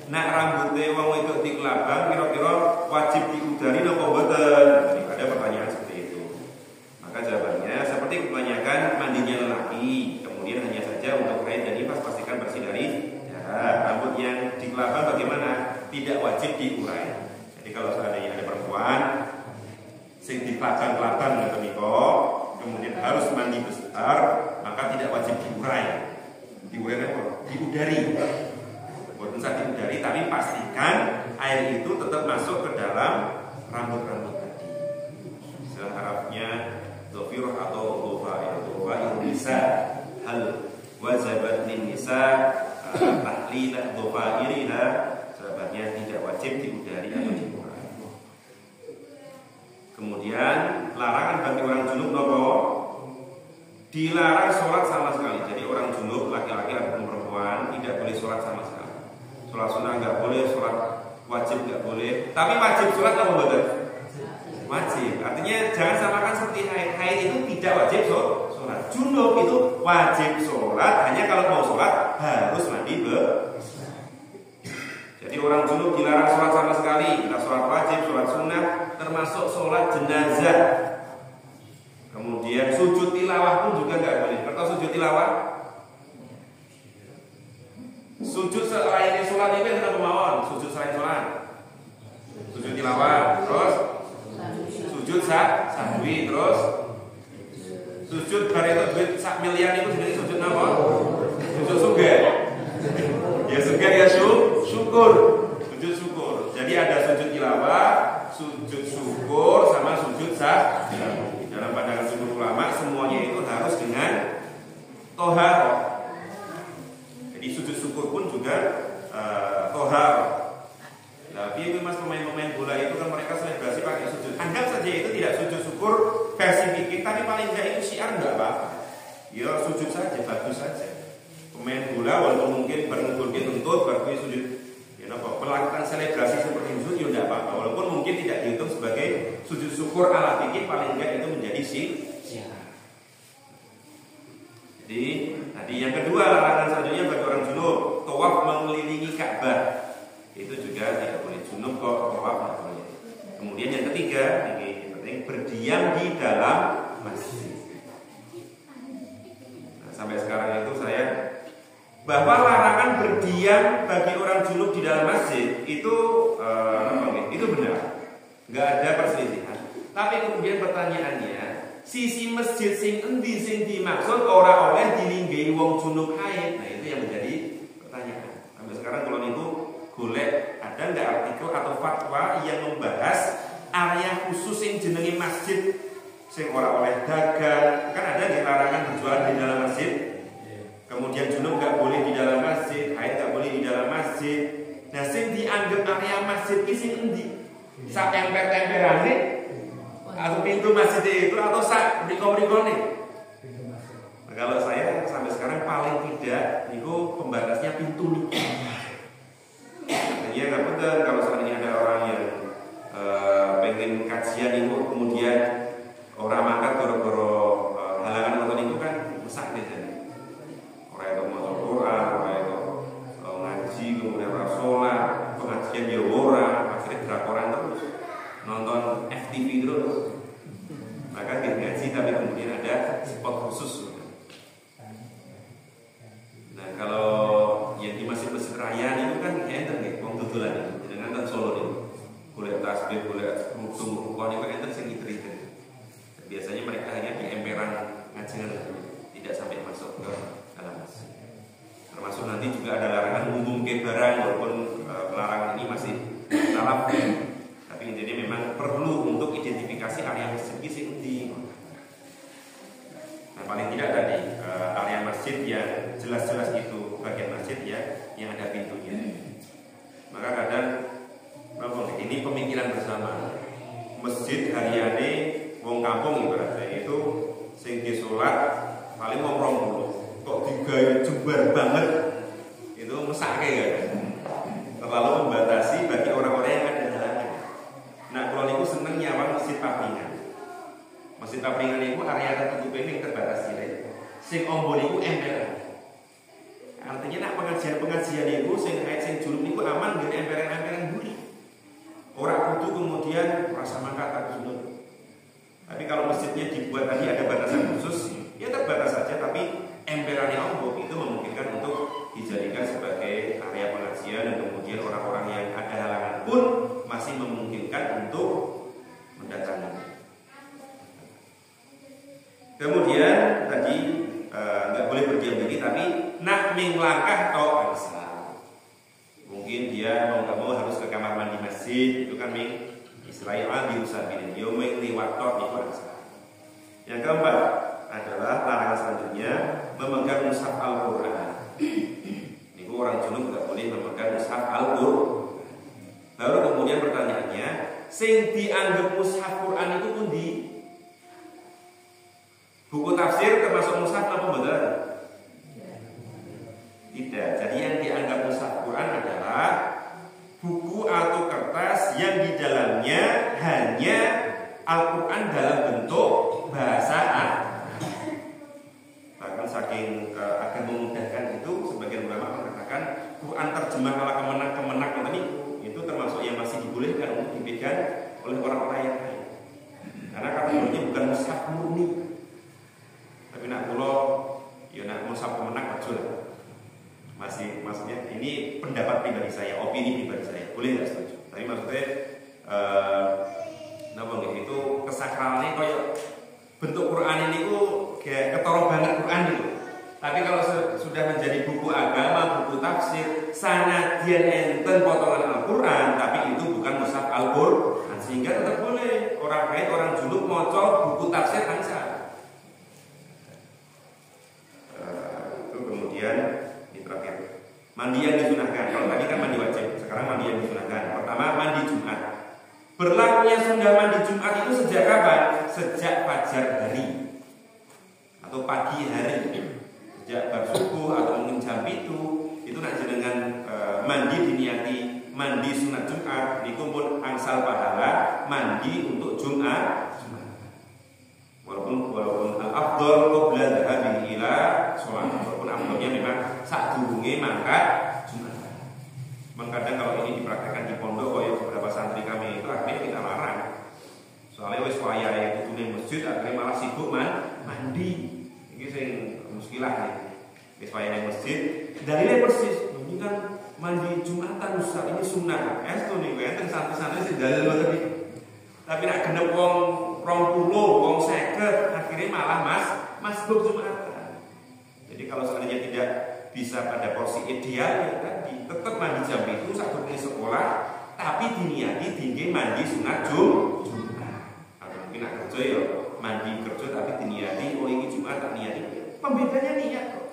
Nah rambutnya wong itu dikelaban, kira-kira wajib diudari napa mboten? Ada pertanyaan seperti itu. Maka jawabannya seperti kebanyakan mandinya lelaki, kemudian hanya saja untuk haid dan nifas pastikan bersih dari darah. Rambut yang dikelaban bagaimana? Tidak wajib diurai. Jadi kalau seandainya ada perempuan sing dikelaban-kelaban ngoten niku, kemudian harus mandi besar, maka tidak wajib diurai. Diurai apa? Diudari. Bukan saja diudari, tapi pastikan air itu tetap masuk ke dalam rambut-rambut tadi. Istilah Arabnya dhafirah atau dhufa itu bisa hal wajibat nisa tahlila dhufairina, sahabatnya tidak wajib diudari atau diurai. Kemudian larangan bagi orang junub nopo? Dilarang sholat sama sekali. Jadi orang junub laki-laki ataupun perempuan tidak boleh sholat sama sekali. Sholat sunnah nggak boleh, sholat wajib nggak boleh. Tapi wajib sholat apa betul? Wajib. Artinya jangan samakan seperti haid. Haid itu tidak wajib sholat. Junub itu wajib sholat. Hanya kalau mau sholat harus mandi besar. Jadi orang junub dilarang sholat sama sekali. Tidak sholat wajib, sholat sunnah, termasuk sholat jenazah. Kemudian sujud tilawah pun juga nggak boleh. Atau sujud tilawah? Sujud selain sholat itu ada pemawon. Sujud selain sholat, sujud tilawah, terus sujud sahwi, terus sujud bareto duit sak miliar itu jenis sujud apa? Sujud sugih. Ya sugih ya syukur. Sujud syukur. Jadi ada sujud tilawah, sujud syukur, sama sujud sahwi. Dalam pandangan jumhur ulama semuanya itu harus dengan tohar. Jadi sujud syukur pun juga tohar. Tapi itu mas pemain-pemain bola itu kan mereka selebrasi pakai sujud. Anggap saja itu tidak sujud syukur versi bikin, tapi paling enggak itu syiar enggak apa. Ya sujud saja, bagus saja. Pemain bola walaupun mungkin bernuntut untuk berarti sujud, ya apa, melakukan selebrasi seperti itu ya enggak apa-apa. Walaupun mungkin tidak dihitung sebagai sujud syukur ala bikin, paling enggak itu menjadi syiar. Jadi tadi yang kedua larangan selanjutnya bagi orang junub tawaf mengelilingi Ka'bah. Itu juga tidak boleh. Junub kok tawaf tidak boleh. Kemudian yang ketiga, ini penting, berdiam di dalam masjid. Nah, sampai sekarang itu saya bahwa larangan berdiam kemudian bagi orang junub di dalam masjid itu benar, nggak ada perselisihan. Tapi kemudian pertanyaannya, sisi masjid sing endi sing dimaksud ora oleh dilinggahi wong junub haid. Nah itu yang menjadi pertanyaan. Sampai sekarang kalau itu golek ada nggak artikel atau fatwa yang membahas area khusus yang jenenge masjid sing ora oleh dagang, kan ada di larangan berjualan di dalam masjid. Kemudian junub nggak boleh di dalam masjid, haid nggak boleh di dalam masjid. Nah sing dianggap area masjid ini sing endi? Sak temper-temperane atau pintu masjid itu atau sak riko-rikone? Nah, kalau saya sampai sekarang paling tidak niku pembatasnya pintu nih. Ya nggak betul kalau seandainya ada orang yang pengen kajian itu kemudian orang mangkat goro-goro halangan nonton itu kan mesak nih jadi orang itu mau Quran, orang itu ngaji kemudian rasolah pengajian ya orang akhirnya drakoran terus nonton FTV terus maka dia ngaji tapi kemudian ada spot khusus. Nah kalau yang di masjid-masjid raya itu kan enter nih wong tutulan itu dengan kan Solo itu boleh tasbih boleh rukun itu enter sing itu biasanya mereka hanya di emperan ngajian tidak sampai masuk ke dalam masjid. Termasuk nanti juga ada larangan umum ke barang walaupun larangan ini masih salah tapi intinya memang perlu untuk identifikasi area masjid di. Nah paling tidak tadi area masjid yang jelas-jelas itu bagian masjid ya yang ada pintunya. Maka kadang ini pemikiran bersama masjid hariane wong kampung ibaratnya itu sing di sholat paling mau 20 kok digaya jembar banget itu mesake ya terlalu membatasi bagi orang-orang yang ada halangan. Nah kalau niku seneng nyawang masjid papringan. Masjid papringan itu area tertutup ini terbatas sih. Sing ombo niku emperan. Artinya nak pengajian itu sing kait sing juluk niku aman ngene emperan-emperan buri. Ora kudu kemudian rasa mangkat tak sunut. Tapi kalau masjidnya dibuat tadi ada batasan khusus, ya terbatas saja. Tapi emperannya ombo itu memungkinkan untuk dijadikan sebagai area pengajian dan kemudian orang-orang yang ada halangan pun masih memungkinkan untuk mendatangi. Kemudian tadi nggak boleh berdiam diri, tapi nak melangkah atau ansar. Mungkin dia mau nggak mau harus ke kamar mandi masjid, itu kan Israel diusapin, dia lewat tok itu ansar. Yang keempat adalah larangan selanjutnya memegang mushaf Al-Quran. Ini orang junub nggak boleh memegang mushaf Al-Quran. Lalu kemudian pertanyaannya, sing dianggap mushaf Quran itu pundi? Buku tafsir termasuk mushaf apa betul? Tidak. Jadi yang dianggap mushaf Quran adalah buku atau kertas yang di dalamnya hanya Al-Quran dalam bentuk bahasa Arab. Bahkan saking akan memudahkan itu, sebagian ulama mengatakan Quran terjemah ala kemenak tadi itu termasuk yang masih dibolehkan untuk dipegang oleh orang-orang yang lain. Karena kategorinya bukan mushaf murni. Tapi nak pulau, ya nak mushaf kemenak aja lah. Masih maksudnya ini pendapat pribadi saya, opini pribadi saya, boleh nggak setuju? Tapi maksudnya itu kesakralannya kayak bentuk Quran ini kayak ketoro banget Quran itu. Tapi kalau sudah menjadi buku agama, buku tafsir, sanadyan enten potongan Al-Quran, tapi itu bukan mushaf Al-Quran, sehingga tetap boleh orang kait orang junub maca buku tafsir ansar. Itu kemudian terakhir, mandi yang disunahkan. Kalau tadi kan mandi wajib, sekarang mandi yang disunahkan. Pertama, mandi Jumat. Berlakunya sunnah mandi Jumat itu sejak kapan? Sejak fajar hari atau pagi hari, sejak bar subuh atau mungkin jam itu nak jenengan mandi diniati mandi sunat Jumat, niku pun angsal pahala mandi untuk Jumat. Walaupun al-afdal qabla dhahabi ila sholat. Walaupun afdalnya memang sadurunge mangkat Jumat. Kadang kalau ini dipraktekkan di pondok koyo beberapa santri kami itu akhirnya kita larang. Soalnya wis wayahe itu tune masjid akhirnya malah sibuk mandi. Iki sing muskilah nih. Wis wayahe nang masjid, dalile persis. Ini kan mandi Jumatan Ustaz, ini sunnah. Estu niku enten santri-santri sing dalil ngoten iki. Tapi nek genep wong 20, wong 50, akhirnya malah masbuk Jumatan. Jadi kalau seandainya tidak bisa pada porsi ideal ya tadi tetap mandi jam itu saat pergi sekolah, tapi diniati tinggi mandi sunat Jumat. Atau mungkin nak kerja ya mandi kerja tapi diniati oh ini Jumat tak niati. Pembedanya niat kok.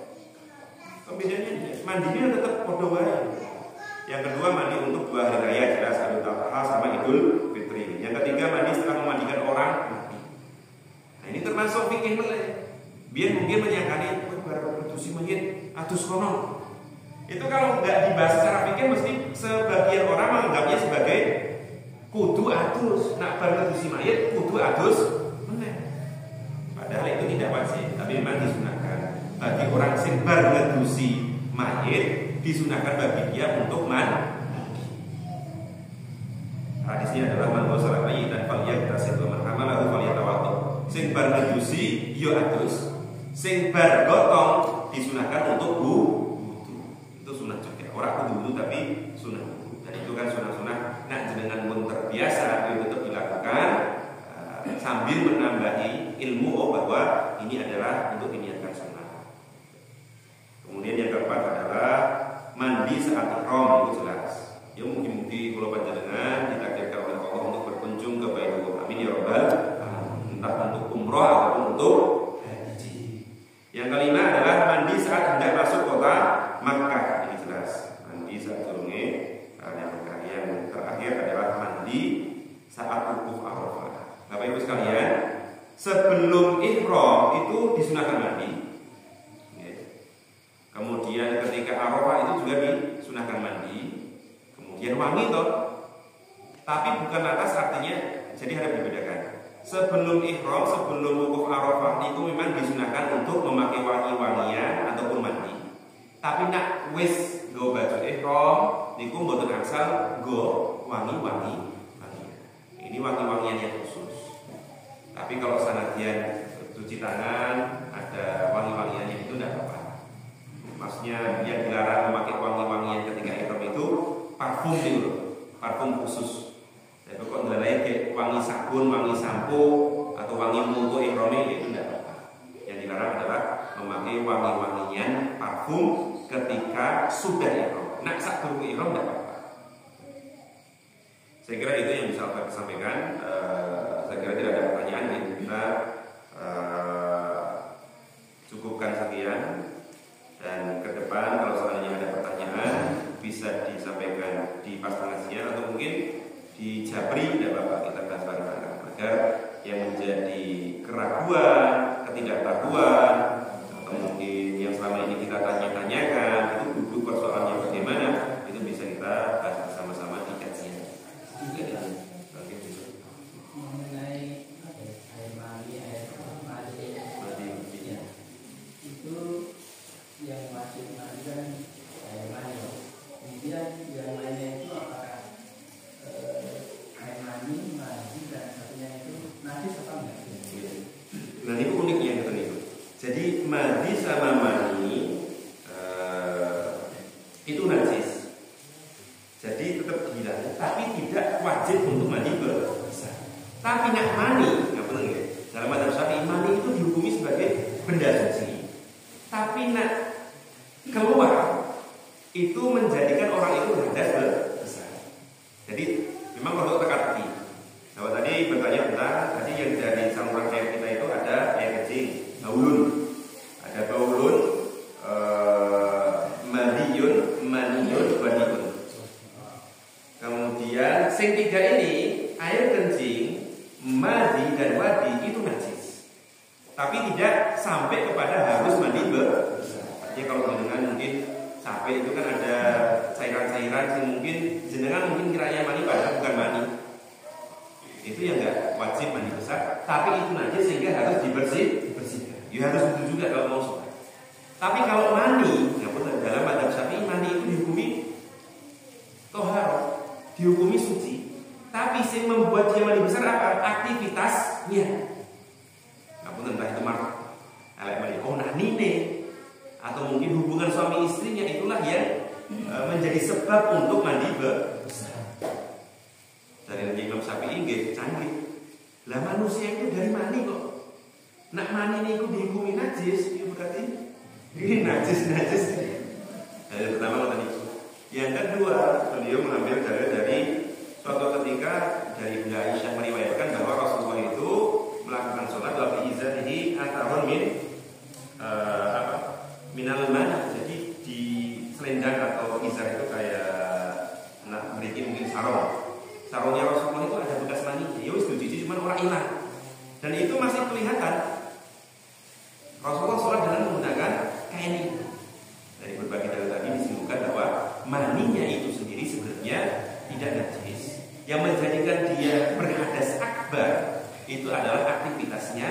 Pembedanya niat. Mandinya tetap podo wae. Yang kedua mandi untuk 2 hari raya jelas Idul Adha sama Idul Fitri. Yang ketiga mandi setelah memandikan orang mati. Nah ini termasuk fikih meleh. Biar mungkin menyangkani baru reduksi mayit atus kono. Itu kalau nggak dibahas secara fikih mesti sebagian orang menganggapnya sebagai kudu atus. Nak baru reduksi mayit kudu atus meneh. Padahal itu tidak wajib, tapi memang disunahkan bagi orang sing baru reduksi mayit, disunahkan bagi dia untuk mandi. Hadisnya adalah man ghusala mayyitan falyagtasil wa man hamalahu falyatawaddo. Sing bar reduksi yo atus, sing bar gotong disunahkan untuk wudu. Itu sunah juga. Orang kudu wudu tapi sunah wudu. Dan itu kan sunah-sunah nak jenengan pun terbiasa itu tetap dilakukan sambil menambahi ilmu bahwa ini adalah untuk diniatkan sunnah. Kemudian yang keempat adalah mandi saat ihram, itu jelas. Ya mungkin-mungkin kalau panjenengan ditakdirkan oleh Allah untuk berkunjung ke Baitullah. Amin ya rabbal alamin. Entah untuk umroh ataupun untuk haji. Yang kelima adalah mandi saat hendak masuk kota Makkah. Ini jelas. Mandi saat turunnya Makkah. Yang terakhir adalah mandi saat wukuf Arafah. Bapak Ibu sekalian, sebelum ihram itu disunahkan mandi. Kemudian ketika Arafah itu juga disunahkan mandi. Kemudian wangi toh. Tapi bukan lantas artinya jadi harus dibedakan. Sebelum ihram, sebelum wukuf Arafah itu memang disunahkan untuk memakai wangi-wangian ataupun mandi. Tapi nak wis go baju ihram niku mboten asal go wangi-wangi. Ini wangi-wangian yang khusus. Tapi kalau sanadyan cuci tangan ada wangi-wangiannya itu tidak apa-apa. Maksudnya yang dilarang memakai wangi-wangian ketika ihram itu parfum itu, parfum khusus. Jadi kok nilai kayak wangi sabun, wangi sampo atau wangi untuk ihram itu tidak apa-apa. Yang dilarang adalah memakai wangi-wangian parfum ketika sudah ihram. Nak sak turun ihram tidak apa-apa. Saya kira itu yang bisa saya sampaikan. Saya kira tidak ada pertanyaan yang kita cukupkan sekian. Dan ke depan kalau seandainya ada pertanyaan bisa disampaikan di pas tengah siang atau mungkin di Japri dan Bapak kita bahas bareng-bareng agar yang menjadi keraguan, ketidaktahuan atau mungkin yang selama ini kita tanya-tanyakan itu duduk persoalannya bagaimana itu bisa kita bahas bersama-sama di kajian. Mengenai air mani itu yang wajib mandi kan air mani. Kemudian yang lainnya itu apakah air mani dan satunya itu najis atau enggak? Nah ini uniknya itu. Jadi mandi sama mani itu najis. Jadi tetap dilakukan, tapi tidak wajib untuk mandi besar. Tapi nak mani, nggak perlu ya. Dalam madzhab Syafi'i mani itu dihukumi sebagai benda suci. Tapi nak keluar itu menjadikan orang itu hadas besar. Jadi memang perlu teka-teki. Nah, tadi bertanya tentang tadi yang dari saluran air kita itu ada air kecil, baulun, ada baulun, maniyun, wadiyun. Kemudian sing tiga ini air kencing, madi dan wadi itu najis. Tapi tidak sampai kepada harus mandi besar. Artinya kalau jenengan mungkin sampai itu kan ada cairan-cairan yang mungkin jenengan mungkin kiranya mani padahal bukan mani. Itu yang enggak wajib mandi besar, tapi itu najis sehingga harus dibersihkan. Ya harus itu juga kalau mau sholat. Tapi kalau mani, ya benar dalam madzhab Syafi'i mani itu dihukumi tohar, dihukumi suci. Tapi yang membuat dia mandi besar apa? Aktivitasnya. Entah itu elek mani, nah nine atau mungkin hubungan suami istrinya itulah yang menjadi sebab untuk mandi besar. Dari Imam Syafi'i nggih canggih. Lah manusia itu dari mani kok. Nak mani niku dihukumi najis, itu berarti ini najis. Yang pertama tadi. Yang kedua, beliau mengambil dalil dari suatu ketika dari Bunda Aisyah meriwayatkan bahwa Rasulullah itu melakukan sholat wa fi izatihi atahun minal mana. Jadi di selendang atau izar itu kayak berikin mungkin sarungnya Rasulullah itu ada bekas maninya. Ya wis dicuci cuma orang hilang. Dan itu masih kelihatan. Rasulullah sholat dengan menggunakan kain itu. Dari berbagai dalil tadi disebutkan bahwa maninya itu sendiri sebenarnya tidak najis. Yang menjadikan dia berhadas akbar itu adalah aktivitasnya.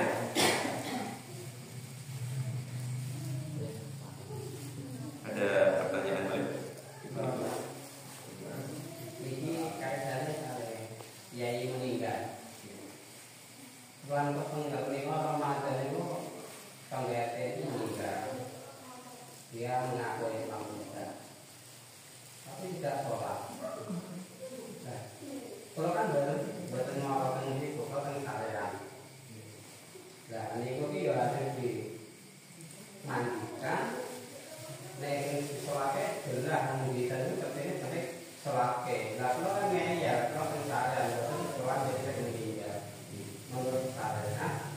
Ada pertanyaan lain? Ini kaitannya oleh Yai meninggal. Tuan penggal 5 Ramadan itu penggete itu meninggal. Dia mengaku Islam juga, tapi tidak sholat. Nah, kalau kan betul mau ini bukan sarean. Nah, ini kok dia harus dimandikan. Nek sholatnya jelas mendikan itu pentingnya penting sholatnya. Nah, kalau kan ya kalau sarean betul sholat jadi mendikan. Menurut saya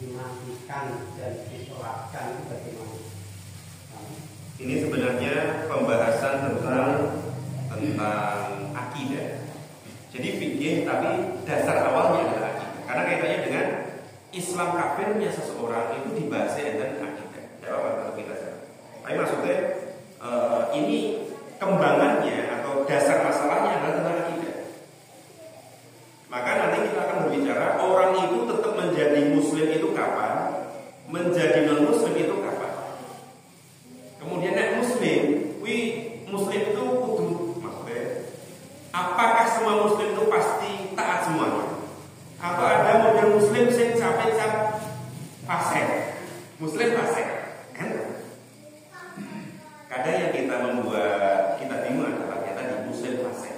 dimandikan dan disolatkan itu bagaimana? Ini sebenarnya pembahasan tentang akidah. Jadi fikih tapi dasar awalnya adalah akidah. Karena kaitannya dengan Islam kafirnya seseorang itu dibahas dengan akidah. Tidak apa kalau kita salah. Tapi maksudnya ini kembangannya atau dasar masalahnya adalah tentang akidah. Maka nanti kita akan berbicara orang itu tetap menjadi muslim itu kapan, menjadi non muslim itu kapan. Kemudian nek muslim itu kudu maksudnya apakah semua muslim itu pasti taat semuanya? Atau ada model muslim yang capek-capek fasik? Muslim fasik, kan? Kadang yang kita bingung adalah kita di muslim fasik.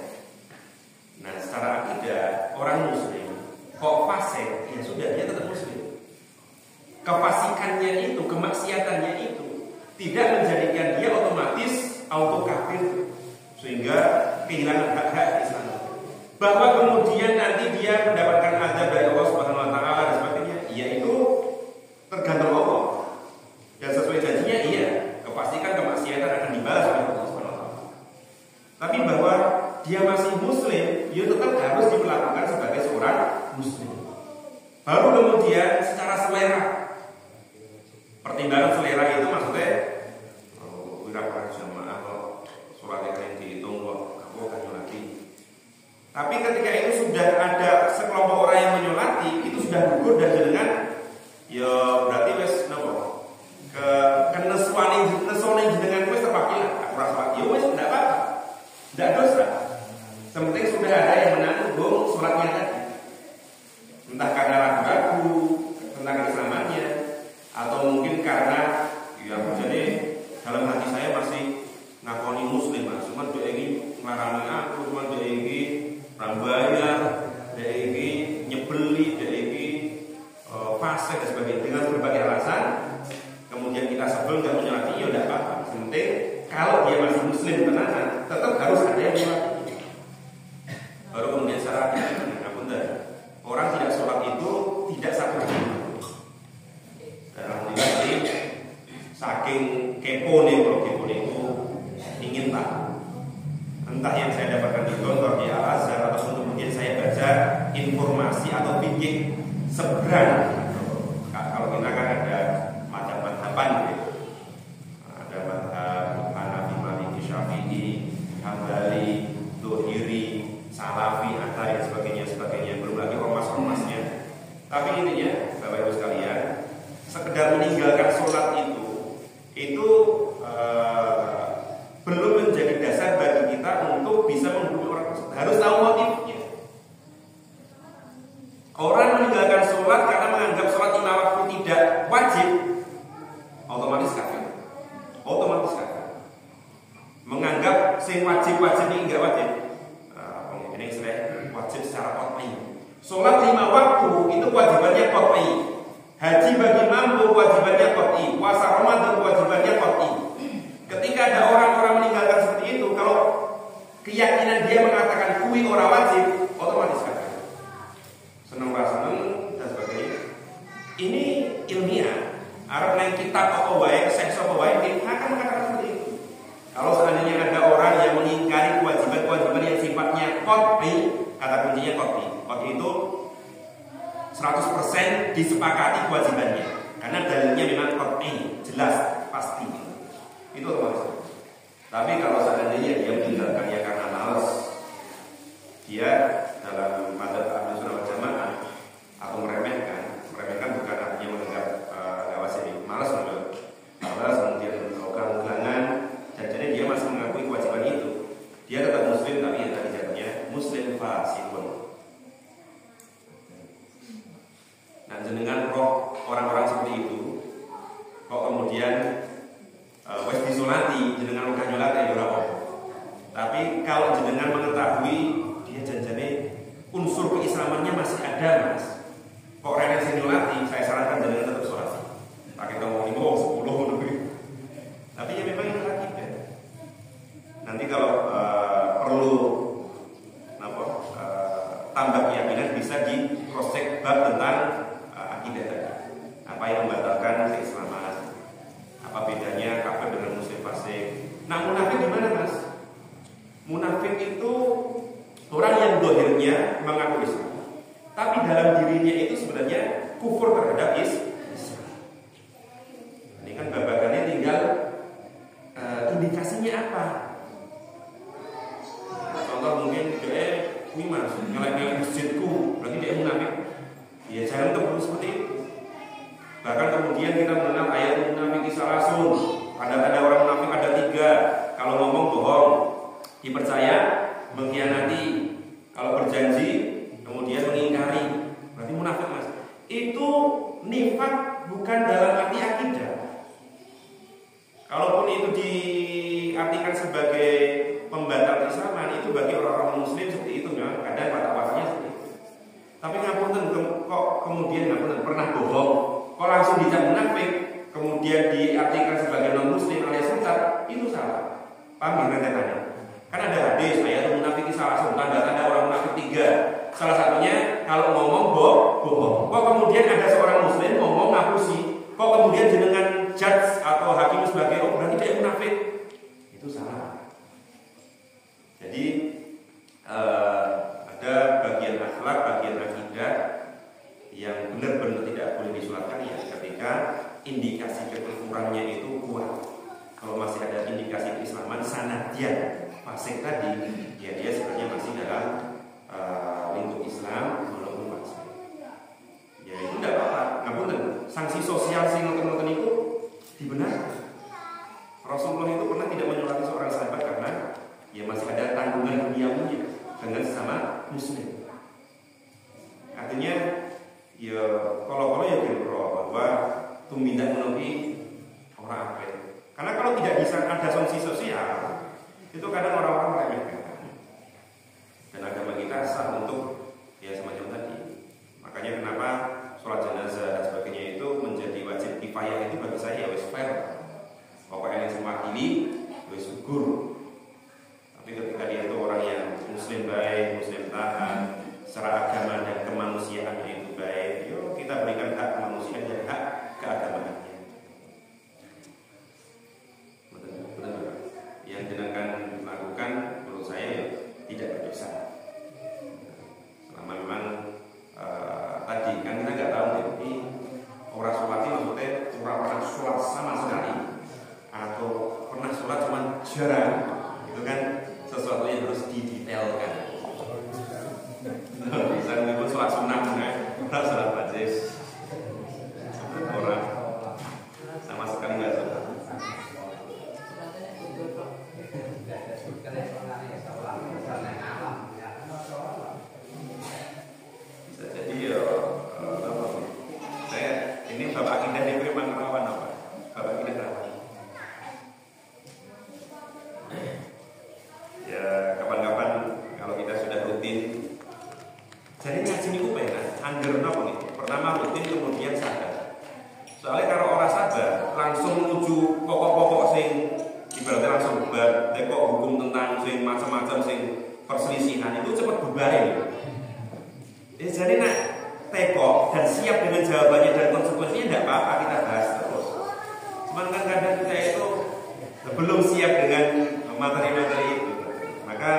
Nah, secara akidah orang muslim kok fasik, ya sudah dia tetap muslim. Kefasikannya itu, kemaksiatannya itu tidak menjadikan dia otomatis auto kafir sehingga kehilangan hak-hak Islam. Bahwa kemudian nanti dia mendapatkan azab dari Allah Subhanahu wa taala dan sebagainya, yaitu tergantung Allah. Dan sesuai janjinya iya, kepastikan kemaksiatan akan dibalas oleh Allah Subhanahu wa taala. Tapi bahwa dia masih muslim, dia tetap harus diperlakukan sebagai seorang muslim. Baru kemudian secara selera. Pertimbangan selera itu maksudnya berapa jamaah kok sholat yang dihitung kok aku akan nyolati. Tapi ketika itu sudah ada sekelompok orang yang menyolati, itu sudah gugur dan jenengan ya berarti wes nopo kenesuane jenengan wes terpakilah aku rasa ya wes tidak apa, tidak dosa. Sementing sudah ada yang menanggung sholatnya tadi, entah karena ragu-ragu tentang keislamannya atau mungkin karena ya jadi dalam hati saya masih ngakoni muslim, mas. Cuman dia ini ngelarang aku, cuman dia ini rambayar, dia ini nyebeli, dia ini fasik dan sebagainya dengan berbagai alasan. Kemudian kita sebelum nggak menyolati, ya udah apa-apa. Sementing kalau dia masih muslim tenanan, tetap harus ada yang menyolati. Baru kemudian syaratnya, orang tidak sholat itu tidak satu. Alhamdulillah, saking kepo itu ingin tahu. Entah yang saya dapatkan di Gontor di Al-Azhar ataupun kemudian saya baca informasi atau fikih seberang. Kalau kita kan ada macam madhaban gitu. Ada madhab Hanafi, Maliki, Syafi'i, Hambali, Zuhiri, Salafi, Athari dan sebagainya. Belum lagi ormas-ormasnya. Tapi intinya Bapak Ibu sekalian, sekedar meninggalkan sholat itu belum menjadi dasar bagi kita untuk bisa menghukumi orang tersebut. Harus tahu motifnya. Orang meninggalkan sholat karena menganggap sholat lima waktu tidak wajib, otomatis kafir. sing wajib-wajib ini enggak wajib. Ini istilah wajib secara qat'i. Sholat 5 waktu itu kewajibannya qat'i. Haji bagi mampu kewajibannya qat'i. Puasa Ramadan kewajibannya qat'i. Ketika ada orang-orang meninggalkan seperti itu, kalau keyakinan dia mengatakan kuwi ora wajib, otomatis kata seneng dan sebagainya. Ini ilmiah. Arab nang kitab apa wae, seks apa wae, dia akan mengatakan seperti itu. Kalau seandainya ada orang yang mengingkari kewajiban-kewajiban yang sifatnya qat'i, kata kuncinya qat'i. Qat'i itu 100% disepakati kewajibannya. Karena dalilnya memang qat'i, jelas, pasti. Itu otomatis. Tapi kalau seandainya dia meninggalkannya karena malas, dia dalam madzhab Ahlus Sunnah wal Jamaah atau meremehkan bukan artinya menganggap enggak wajib, malas kemudian ogah-ogangan, dan jadi dia masih mengakui kewajiban itu. Dia tetap muslim, tapi yang tadi jatuhnya muslim fasikun. Nah, jenengan roh orang-orang seperti itu, kok kemudian wis disolati jenengan udah nyolat ya ora apa. Tapi kalau jenengan mengetahui dia janjane unsur keislamannya masih ada, Mas. Kok rene sing nyolati, saya sarankan jenengan tetap sholat. Pakai ngomong 10 ngono. Tapi ya memang itu akidah. Nanti kalau perlu tambah keyakinan bisa di cross check bab tentang akidah tadi. Apa yang membatalkan keislaman? Apa bedanya kafir dengan muslim fasik? Nah, munafik gimana, Mas? Munafik itu orang yang dohirnya mengaku Islam, tapi dalam dirinya itu sebenarnya kufur terhadap Islam. Ini kan babagannya tinggal indikasinya apa? Contoh mungkin dia Mas nyelek-nyelek masjidku, berarti dia munafik. Ya jangan terus seperti itu. Bahkan kemudian kita mengenal ayat munafik salasun. Ada orang munafik ada 3. Kalau ngomong bohong, dipercaya, mengkhianati. Kalau berjanji, kemudian mengingkari. Berarti munafik, Mas. Itu nifak bukan dalam arti akidah. Kalaupun itu diartikan sebagai pembatal keislaman, itu bagi orang-orang muslim seperti itu, memang kadang kata-katanya seperti itu. Tapi ngapunten kok kemudian ngapunten pernah bohong, kok langsung dicap munafik, kemudian diartikan sebagai non muslim alias murtad, itu salah. Paham ya rentetannya? Kan ada hadis ayat munafik salah, tanda-tanda orang munafik 3. Salah satunya kalau ngomong bohong. Kok kemudian ada seorang muslim ngomong ngaku sih, kok kemudian jenengan judge atau hakim sebagai berarti dia munafik? Itu salah. Jadi ada bagian akhlak, bagian akidah yang benar-benar tidak boleh disolatkan ya ketika indikasi kekufurannya itu kuat. Kalau masih ada indikasi keislaman sanadyan fasik tadi, ya dia sebenarnya masih dalam lingkup Islam walaupun fasik. Ya itu tidak apa-apa. Ngapunten, sanksi sosial sing ngoten-ngoten itu dibenarkan. Rasulullah itu pernah tidak menyolati seorang sahabat karena ya masih ada tanggungan duniawinya dengan sesama muslim. Artinya ya kalau ya kira bahwa tumindak menepi orang apa. Karena kalau tidak bisa ada sanksi sosial, itu kadang orang-orang meremehkan. Dan agama kita sah untuk ya semacam tadi. Makanya kenapa sholat jenazah dan sebagainya itu menjadi wajib kifayah itu bagi saya wis fair. Pokoknya yang mewakili wis gugur. Tapi ketika dia itu orang yang muslim baik, muslim taat, secara agama dan kemanusiaannya itu baik, yuk kita berikan hak kemanusiaan dan hak keagamaannya. Betul. Yang jenengan lakukan menurut saya ya tidak berdosa. Selama memang tadi kan kita nggak tahu jadi orang sholat itu maksudnya orang pernah sholat sama sekali atau pernah sholat cuma jarang, itu kan sesuatu yang harus didetailkan. Bisa menyebut sholat sunnah kan, orang sholat wajib, orang sama sekali nggak sholat. Bisa jadi ya, saya ini bapak akidah ini memang rawan apa? Bapak akidah rawan. Ya kapan-kapan kalau kita sudah rutin. Jadi ngaji niku penak, angger napa nggih? Pertama rutin kemudian sadar. Soalnya kalau orang sadar langsung menuju pokok-pokok sing ibaratnya langsung teko hukum tentang sing macam-macam sing perselisihan itu cepat bubare. Ya jadi nak teko dan siap dengan jawabannya dan konsekuensinya tidak apa-apa kita bahas terus. Cuman kan kadang kita itu belum siap dengan materi-materi itu. Maka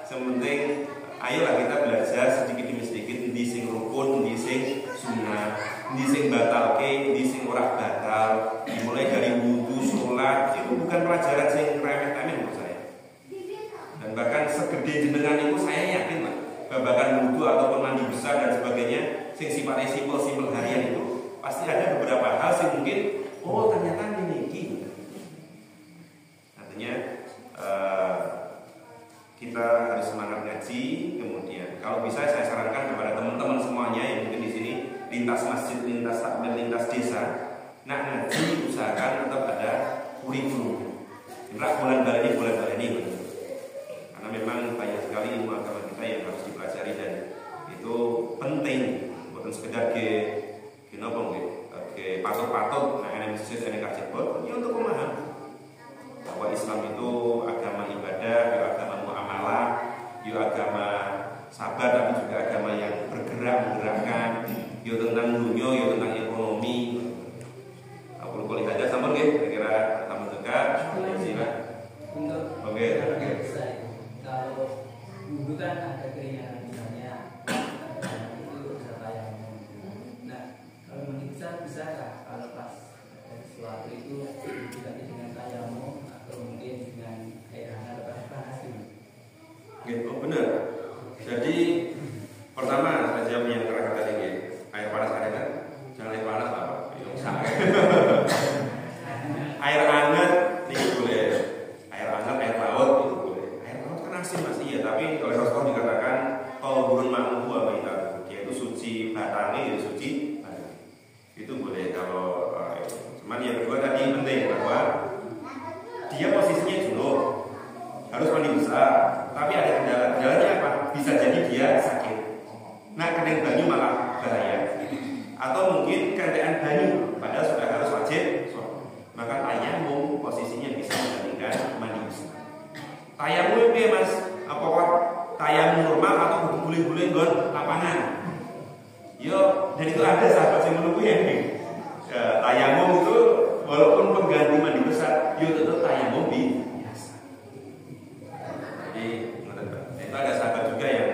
sementing ayolah kita belajar sedikit demi sedikit di sing rukun, di sing sunnah, di sing batalke, di sing ora batal. Dimulai dari wudu, sholat itu bukan pelajaran sing remeh-temeh menurut saya. Dan bahkan segede jenengan itu saya yakin lah babakan wudu ataupun mandi besar dan sebagainya sing sifatnya simpel harian itu pasti ada beberapa hal sing mungkin oh ternyata ini gitu. Artinya kita harus semangat ngaji. Kemudian kalau bisa saya sarankan kepada teman-teman semuanya yang mungkin di sini lintas masjid, lintas takmir, lintas desa, nak ngaji usahakan tetap ada kurikulum. Bulan ini, karena memang banyak sekali ilmu agama kita yang harus dipelajari dan itu penting. Bukan sekedar ke patut-patut, nah ini mesti saya kaji ini untuk memahami bahwa Islam itu agama ibadah, agama muamalah, agama sabar, tapi juga agama yang menggerakkan, tentang dunia, tentang ekonomi. Aku boleh aja sama kira-kira tamu dekat, silakan. Oke. Kalau dulu kan ada keinginan misalnya itu bisa tayang. Nah, kalau mengisah bisakah kalau pas sesuatu itu diganti dengan tayammum atau mungkin dengan air hangat atau air panas itu? Oh benar. Jadi pertama saya jawab yang terakhir tadi air panas ada kan? Jangan air panas apa? Air hangat ini boleh. Air hangat, air laut itu boleh. Air laut kan asin mas iya, tapi oleh Rasulullah dikatakan kalau burun ma'u wa baita, dia itu suci batangnya, ya suci batangnya. Itu boleh kalau cuman yang kedua tadi penting bahwa dia posisinya junub, harus mandi besar, tapi ada kendalanya apa? Bisa jadi dia sakit. Nah, kena banyu malah bahaya. Atau mungkin keadaan banyu padahal sudah harus wajib. Maka tayamum posisinya bisa dibandingkan mandi besar. Tayamum itu mas, apakah tayamum normal atau guling-guling gon lapangan? Yo, dan itu ada sahabat yang menunggu ya. Tayamum itu walaupun pengganti mandi besar, yo tetap tayamum biasa. Jadi itu ada sahabat juga yang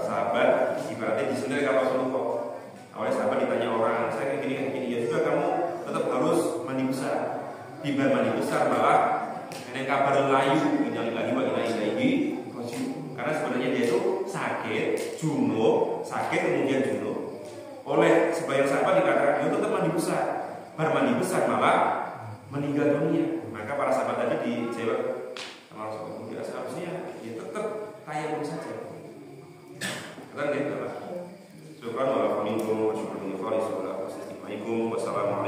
sahabat ibaratnya di sini kalau Rasulullah. Awalnya sahabat ditanya orang, saya kayak gini ya juga kamu tetap harus mandi besar. Tiba mandi besar malah yang kabar layu yang lagi karena sebenarnya dia itu sakit, junub, sakit kemudian junub. Oleh sebagian sahabat dikatakan dia tetap mandi besar. Mandi besar malah meninggal dunia. Maka para sahabat tadi dijawab sama Rasulullah, seharusnya dia tetap tayamum saja. Kan gitu lah. Subhanallah wa bihamdihi wa syukurun li khalisu wa la ilaha illa huwa. Wassalamualaikum